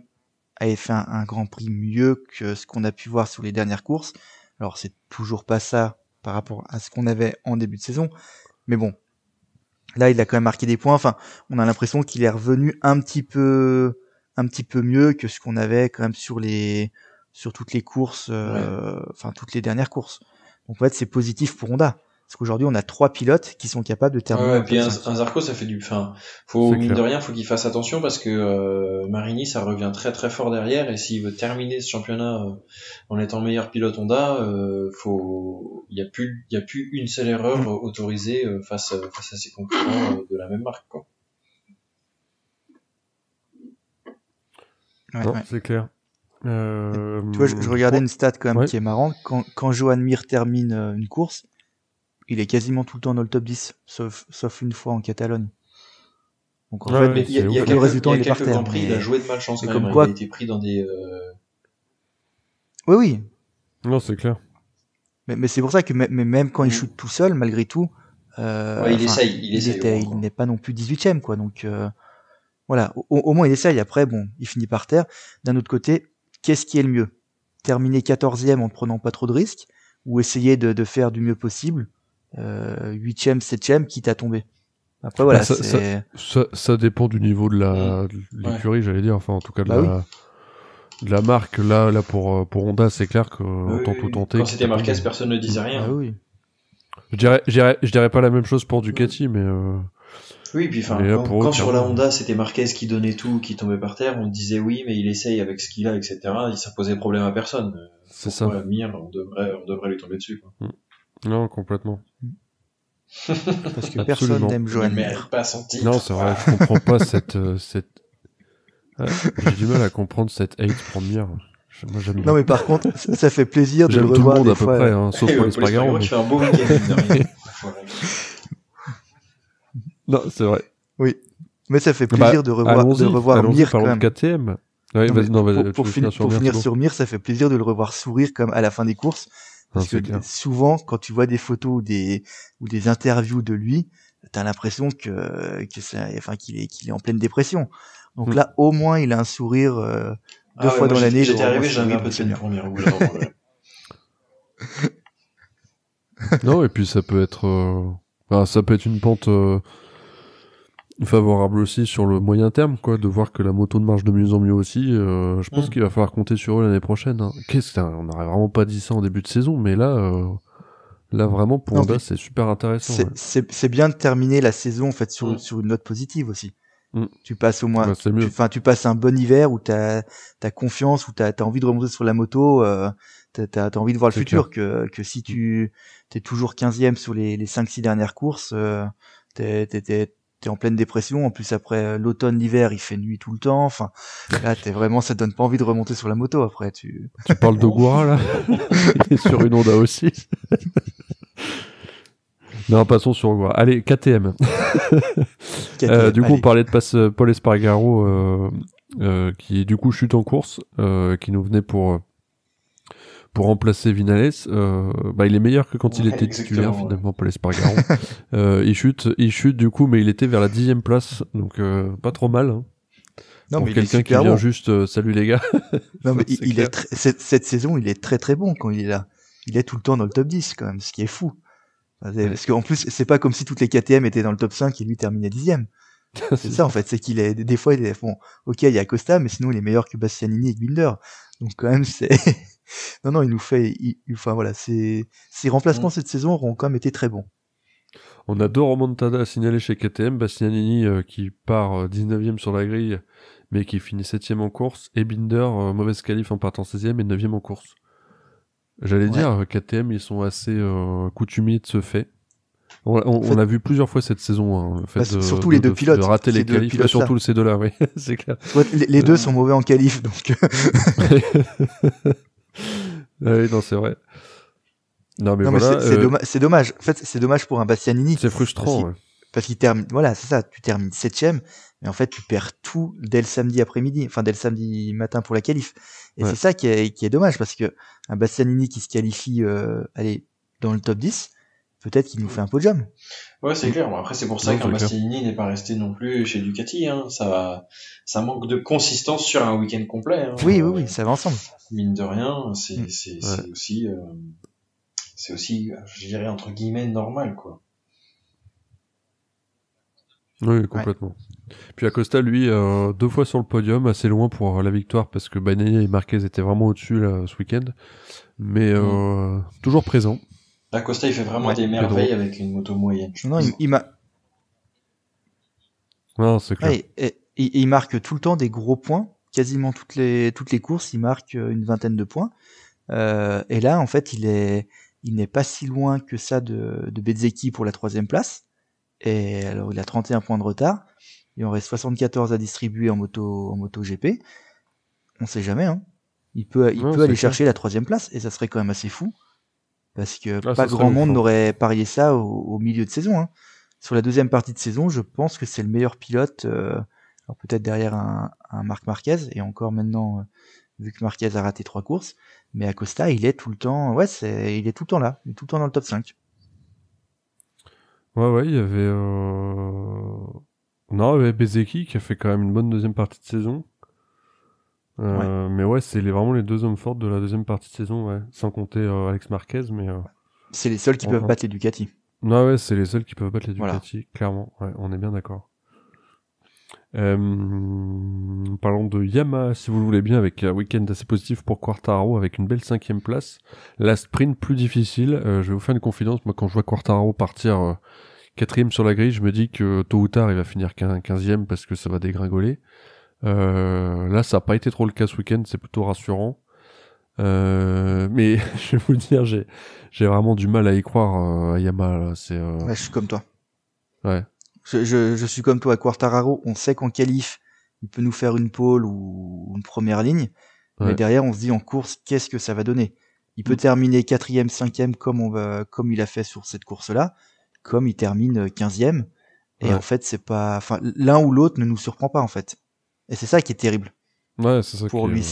avait fait un Grand Prix mieux que ce qu'on a pu voir sur les dernières courses. Alors, c'est toujours pas ça par rapport à ce qu'on avait en début de saison. Mais bon, là, il a quand même marqué des points. Enfin, on a l'impression qu'il est revenu un petit peu mieux que ce qu'on avait quand même sur toutes les courses, enfin toutes les dernières courses. Donc en fait, c'est positif pour Honda. Parce qu'aujourd'hui, on a 3 pilotes qui sont capables de terminer. Puis un Zarco, ça fait mine de rien, faut qu'il fasse attention parce que Marini, ça revient très très fort derrière, et s'il veut terminer ce championnat en étant meilleur pilote Honda, il y a plus une seule erreur autorisée face à ses concurrents de la même marque, quoi. Non, c'est clair. Tu vois, je regardais une stat quand même qui est marrante. Quand Joan Mir termine une course, il est quasiment tout le temps dans le top 10, sauf une fois en Catalogne. Donc en fait, il y a le résultat, il est par terre. Il a joué de malchance quand même. Il a été pris dans des... Oui. Non, c'est clair. Mais c'est pour ça que même quand il shoot tout seul, malgré tout, il essaye. Il n'est pas non plus 18ème, quoi. Donc voilà, au moins il essaye. Après, bon, il finit par terre. D'un autre côté, qu'est-ce qui est le mieux? terminer 14e en ne prenant pas trop de risques, ou essayer de faire du mieux possible, 8e, 7e, quitte à tomber. Après, voilà, ça dépend du niveau de l'écurie, j'allais dire. Enfin, en tout cas, de la marque. Là pour Honda, c'est clair qu'on tente tout tenter. Quand c'était Marquez, personne ne disait rien. Ah oui. Je dirais pas la même chose pour Ducati, mais oui, puis quand sur la Honda c'était Marquez qui donnait tout, qui tombait par terre, on disait oui, mais il essaye avec ce qu'il a, etc. Ça posait problème à personne. C'est ça. Mir, on devrait lui tomber dessus, quoi. Non, complètement. Parce que personne n'aime Joan Mir. Pas son titre. Non, c'est vrai, je comprends pas cette. J'ai du mal à comprendre cette hate pour Mir. Moi, j'aime bien. Non, mais par contre, ça fait plaisir de le revoir. J'aime tout le monde à peu fois, près, hein, sauf pour Espargaro. Qui fait un beau week-end. Non, c'est vrai. Oui, mais ça fait plaisir de revoir Mir quand même. KTM. Ouais, pour finir sur Mir, ça fait plaisir de le revoir sourire comme à la fin des courses. Parce que souvent, quand tu vois des photos ou des interviews de lui, t'as l'impression qu'il est en pleine dépression. Donc là, au moins, il a un sourire deux fois dans l'année. J'étais arrivé, j'avais un peu de peine pour Mir. Non, et puis ça peut être une pente favorable aussi sur le moyen terme, quoi, de voir que la moto marche de mieux en mieux aussi. Je pense qu'il va falloir compter sur eux l'année prochaine. Hein. On n'aurait vraiment pas dit ça en début de saison, mais là vraiment pour Honda, c'est super intéressant. C'est bien de terminer la saison en fait sur une note positive aussi. Tu passes au moins, tu passes un bon hiver où t'as confiance, où t'as envie de remonter sur la moto, t'as envie de voir le futur, que si tu t'es toujours 15e sur les 5-6 dernières courses, t'es en pleine dépression. En plus, après l'automne, l'hiver, il fait nuit tout le temps. Enfin, là, ça te donne pas envie de remonter sur la moto après. Tu parles d'Ogura, là? Il est sur une Honda aussi. Non, passons sur Ogura. Allez, KTM. Du coup, on parlait de Paul Espargaro, qui du coup chute en course, qui nous venait pour remplacer Vinales. Il est meilleur que quand il était titulaire, finalement, Paul Espargaro. Il chute du coup, mais il était vers la 10e place, donc pas trop mal. Hein. Non, pour mais quelqu'un qui vient juste salut les gars. Non, mais cette saison, il est très très bon quand il est là. Il est tout le temps dans le top 10 quand même, ce qui est fou. Parce qu'en plus, c'est pas comme si toutes les KTM étaient dans le top 5 et lui terminait 10e. C'est ça en fait, c'est qu'il est des fois ok, il y a Costa, mais sinon il est meilleur que Bastianini et Binder. Donc quand même c'est non, il nous fait enfin voilà, ses remplacements cette saison auront quand même été très bons. On a 2 remontadas à signaler chez KTM, Bastianini qui part 19e sur la grille mais qui finit 7e en course, et Binder mauvaise qualif en partant 16e et 9e en course. J'allais dire, KTM, ils sont assez coutumiers de ce fait. On l'a vu plusieurs fois cette saison, hein, le fait surtout les deux pilotes, de rater les qualifs, surtout ces deux-là, oui, c'est clair. Les deux sont mauvais en qualif, donc. Oui, non, c'est vrai. Non, mais c'est dommage. En fait, c'est dommage pour un Bastianini. C'est frustrant, parce qu'il termine, voilà, c'est ça, tu termines 7e, mais en fait, tu perds tout dès le samedi après-midi, enfin, dès le samedi matin pour la qualif. Et c'est ça qui est dommage, parce que un Bastianini qui se qualifie, dans le top 10, peut-être qu'il nous fait un podium. Ouais, c'est clair. Bon, après, c'est pour ça qu'un Bastianini n'est pas resté non plus chez Ducati, hein. Ça manque de consistance sur un week-end complet, hein. Oui, ça va ensemble. Mine de rien, c'est aussi, je dirais, entre guillemets, normal, quoi. Oui, complètement. Puis Acosta, lui, 2 fois sur le podium, assez loin pour la victoire, parce que Bagnaia et Marquez étaient vraiment au-dessus là, ce week-end. Mais toujours présent. Acosta, il fait vraiment des merveilles avec une moto moyenne. Non, non, c'est clair. Il marque tout le temps des gros points. Quasiment toutes les courses, il marque une vingtaine de points. Et là, en fait, il n'est pas si loin que ça de Bezzecchi pour la 3e place. Et alors, il a 31 points de retard. Il en reste 74 à distribuer en moto GP. On sait jamais, hein. Il peut aller chercher la 3e place, et ça serait quand même assez fou. Parce que pas grand monde n'aurait parié ça au milieu de saison, hein. Sur la 2e partie de saison, je pense que c'est le meilleur pilote, alors peut-être derrière un Marc Marquez, et encore maintenant, vu que Marquez a raté 3 courses, mais Acosta, il est tout le temps, il est tout le temps là, il est tout le temps dans le top 5. Ouais, il y avait il y avait Bezzecchi qui a fait quand même une bonne 2e partie de saison. Mais ouais, c'est vraiment les deux hommes forts de la deuxième partie de saison, ouais. Sans compter Alex Marquez, mais... C'est les seuls qui peuvent battre les Ducati. Ouais, c'est les seuls qui peuvent battre les Voilà. Ducati, clairement. Ouais, on est bien d'accord. Parlons de Yamaha, si vous le voulez bien, avec un week-end assez positif pour Quartararo, avec une belle 5e place. La sprint plus difficile. Je vais vous faire une confidence. Moi, quand je vois Quartararo partir 4e sur la grille, je me dis que tôt ou tard, il va finir 15e parce que ça va dégringoler. Là, ça n'a pas été trop le cas ce week-end, c'est plutôt rassurant. Mais je vais vous dire, j'ai vraiment du mal à y croire à Yamaha. Là. Ouais, je suis comme toi. Ouais. Je suis comme toi à Quartararo. On sait qu'en qualif, il peut nous faire une pole ou une première ligne. Ouais. Mais derrière, on se dit en course, qu'est-ce que ça va donner? Il peut terminer 4e, 5e comme il a fait sur cette course-là, comme il termine 15e. Et en fait, c'est pas, enfin, l'un ou l'autre ne nous surprend pas, en fait. Et c'est ça qui est terrible. Ouais, c'est ça pour lui,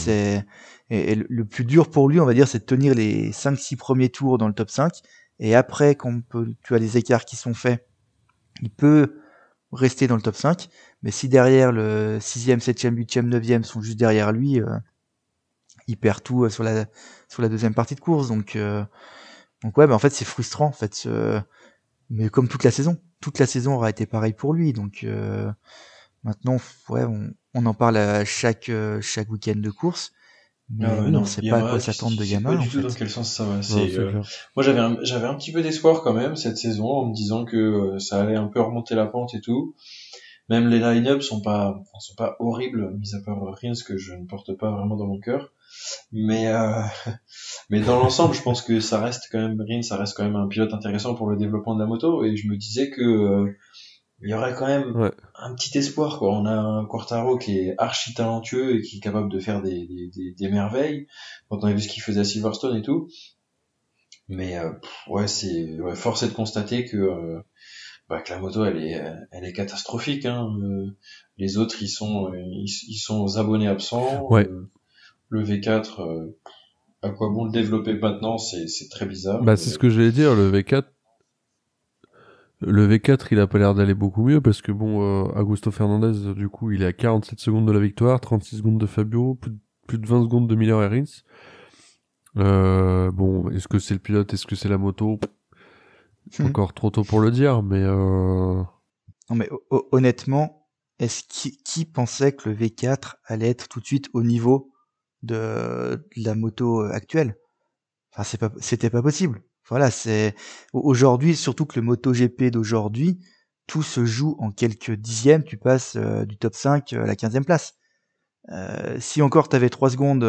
et le plus dur pour lui, on va dire, c'est de tenir les 5-6 premiers tours dans le top 5. Et après, tu as les écarts qui sont faits, il peut rester dans le top 5. Mais si derrière le 6e, 7e, 8e, 9e sont juste derrière lui, il perd tout sur la deuxième partie de course. Donc ouais, en fait, c'est frustrant, en fait. Mais comme toute la saison aura été pareil pour lui. Donc maintenant, ouais, on en parle à chaque week-end de course. Mais on ne sait pas à quoi s'attendre de Yamaha. Pas du tout dans quel sens ça va. Moi, j'avais un petit peu d'espoir quand même cette saison en me disant que ça allait un peu remonter la pente et tout. Même les line-up sont pas horribles, mis à part Rins que je ne porte pas vraiment dans mon cœur. Mais dans l'ensemble, je pense que ça reste quand même un pilote intéressant pour le développement de la moto. Et je me disais que il y aurait quand même un petit espoir, quoi. On a un Quartararo qui est archi talentueux et qui est capable de faire des merveilles. Quand on a vu ce qu'il faisait à Silverstone et tout. Mais force est de constater que la moto elle est catastrophique. Hein. Les autres ils sont aux abonnés absents. Ouais. Le V4, à quoi bon le développer maintenant, c'est très bizarre. C'est ce que j'allais dire. Le V4, il a pas l'air d'aller beaucoup mieux parce que Augusto Fernandez, du coup, il est à 47 secondes de la victoire, 36 secondes de Fabio, plus de 20 secondes de Miller et Rins. Est-ce que c'est le pilote, est-ce que c'est la moto? C'est encore trop tôt pour le dire, mais Non, mais honnêtement, qui pensait que le V4 allait être tout de suite au niveau de la moto actuelle? Enfin, c'était pas possible. Voilà, c'est aujourd'hui, surtout que le MotoGP d'aujourd'hui, tout se joue en quelques dixièmes. Tu passes du top 5 à la 15e place. Si encore t'avais 3 secondes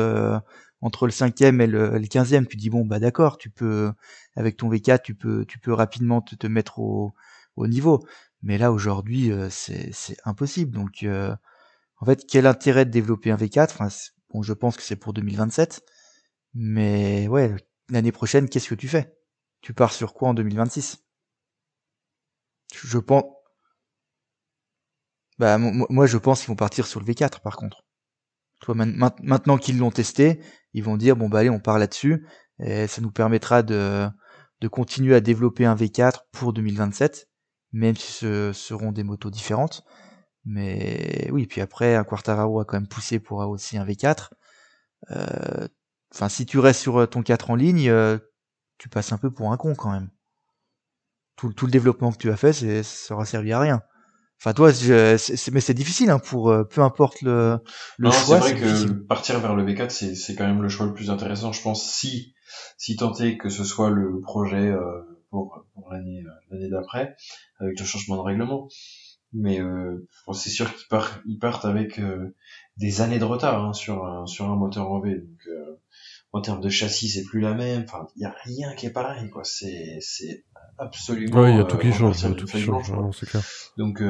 entre le 5e et le 15e, tu dis bon bah d'accord, tu peux avec ton V4, tu peux rapidement te mettre au niveau. Mais là aujourd'hui, c'est impossible. Donc en fait, quel intérêt de développer un V4? Enfin, je pense que c'est pour 2027. Mais ouais, l'année prochaine, qu'est-ce que tu fais? Tu pars sur quoi en 2026? Je pense. Moi, je pense qu'ils vont partir sur le V4, par contre. Toi, maintenant qu'ils l'ont testé, ils vont dire bon bah allez, on part là-dessus, et ça nous permettra de continuer à développer un V4 pour 2027, même si ce seront des motos différentes. Mais oui, puis après, un Quartararo a quand même poussé pour aussi un V4. Enfin, si tu restes sur ton 4 en ligne, tu passes un peu pour un con quand même. Tout le développement que tu as fait, ça aura servi à rien. Enfin, toi, mais c'est difficile hein, pour peu importe le choix. C'est vrai que partir vers le V4, c'est quand même le choix le plus intéressant, je pense. Si tant est que ce soit le projet pour l'année d'après, avec le changement de règlement. Mais c'est sûr qu'ils partent avec des années de retard sur un moteur en V. Donc en termes de châssis, c'est plus la même. Enfin, il y a rien qui est pareil, quoi. C'est absolument. Ouais, il y a tout qui change, c'est clair. Donc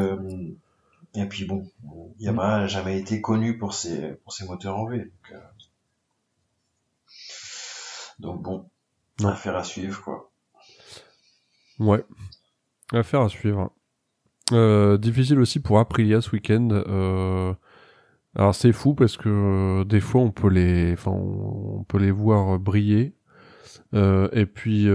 et puis bon, Yamaha n'a jamais été connu pour ses moteurs en V. Donc bon, affaire à suivre, quoi. Ouais, affaire à suivre. Difficile aussi pour Aprilia ce week-end. Alors c'est fou parce que des fois on peut les voir briller. Et puis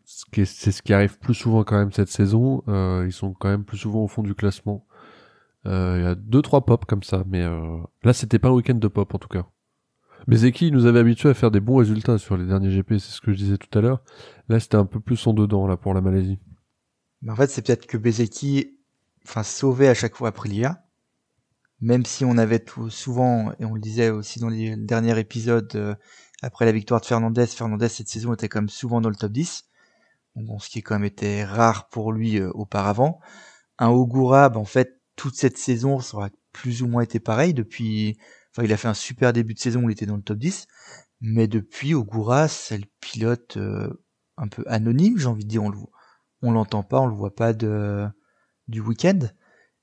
c'est ce qui arrive plus souvent quand même cette saison. Ils sont quand même plus souvent au fond du classement. Il y a 2-3 pops comme ça, mais là c'était pas un week-end de pop en tout cas. Bezeki nous avait habitué à faire des bons résultats sur les derniers GP, c'est ce que je disais tout à l'heure. Là c'était un peu plus en dedans là pour la Malaisie. Mais en fait, c'est peut-être que Bezeki sauvait à chaque fois Aprilia, même si on avait tout souvent, et on le disait aussi dans les derniers épisodes, après la victoire de Fernandez cette saison était quand même souvent dans le top 10, donc bon, ce qui quand même était rare pour lui auparavant. Un Ogura, en fait, toute cette saison, ça aura plus ou moins été pareil depuis. Il a fait un super début de saison où il était dans le top 10, mais depuis Ogura, c'est le pilote un peu anonyme, j'ai envie de dire. On l'entend pas, on le voit pas du week-end.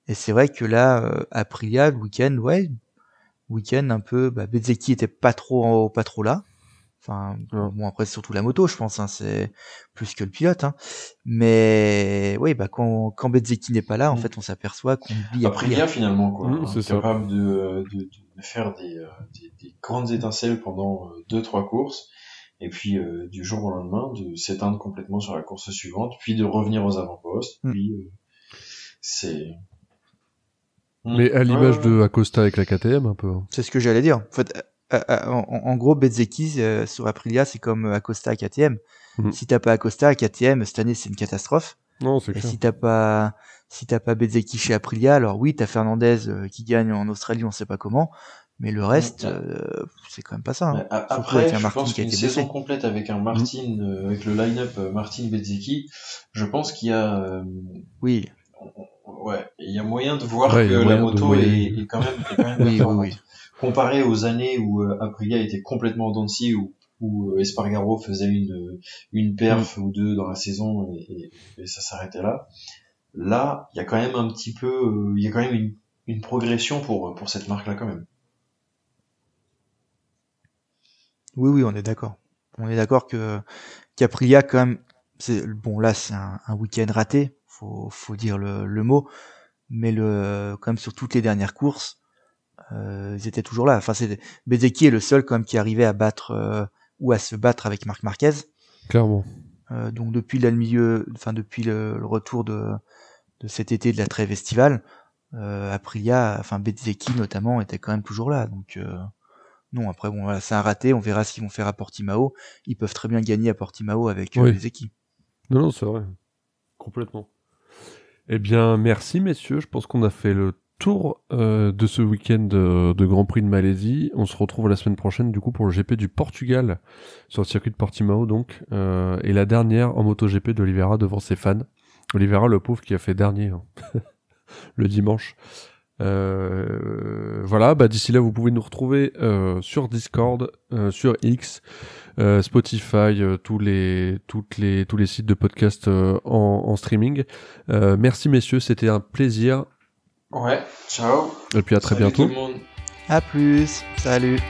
Et c'est vrai que là, Aprilia, le week-end un peu, Bezeki était pas trop là. Bon, après, c'est surtout la moto, je pense, c'est plus que le pilote, Mais, oui, quand Bezeki n'est pas là, en fait, on s'aperçoit qu'on oublie Aprilia, finalement, quoi. C'est capable de faire des grandes étincelles pendant 2-3 courses, et puis, du jour au lendemain, de s'éteindre complètement sur la course suivante, puis de revenir aux avant-postes, puis, c'est... Mais à l'image de Acosta avec la KTM, un peu. C'est ce que j'allais dire. En fait, en gros, Bezeki sur Aprilia, c'est comme Acosta à KTM. Si t'as pas Acosta à KTM, cette année, c'est une catastrophe. Non, c'est clair. Si t'as pas Bezeki chez Aprilia, alors oui, t'as Fernandez qui gagne en Australie, on sait pas comment, mais le reste, c'est quand même pas ça. Après, je pense qu'une saison complète avec un Martin, avec le line-up Martin-Bezeki, je pense qu'il y a... Oui. Ouais, il y a moyen de voir que la moto est quand même différente. Oui. Comparé aux années où Aprilia était complètement en dents de scie, où Espargaro faisait une perf ou deux dans la saison et ça s'arrêtait là. Là, il y a quand même un petit peu, il y a quand même une progression pour cette marque-là quand même. Oui, on est d'accord. On est d'accord qu'Aprilia quand même, c'est un week-end raté, faut dire le mot, mais quand même sur toutes les dernières courses, ils étaient toujours là. Bezeki est le seul quand même qui arrivait à battre ou à se battre avec Marc Marquez. Clairement. Donc depuis depuis le retour de cet été de la trêve estivale, Aprilia, Bezeki notamment était quand même toujours là. Donc non, après c'est un raté. On verra ce qu'ils vont faire à Portimao. Ils peuvent très bien gagner à Portimao avec Bezeki. Non, c'est vrai, complètement. Eh bien, merci messieurs. Je pense qu'on a fait le tour de ce week-end de Grand Prix de Malaisie. On se retrouve la semaine prochaine du coup pour le GP du Portugal sur le circuit de Portimao donc et la dernière en MotoGP d'Oliveira devant ses fans. Oliveira, le pauvre qui a fait dernier le dimanche. Voilà, d'ici là vous pouvez nous retrouver sur Discord, sur X, Spotify, tous les sites de podcast en streaming. Merci messieurs, c'était un plaisir. Ouais, ciao. Et puis à très bientôt. Tout le monde. À plus, salut.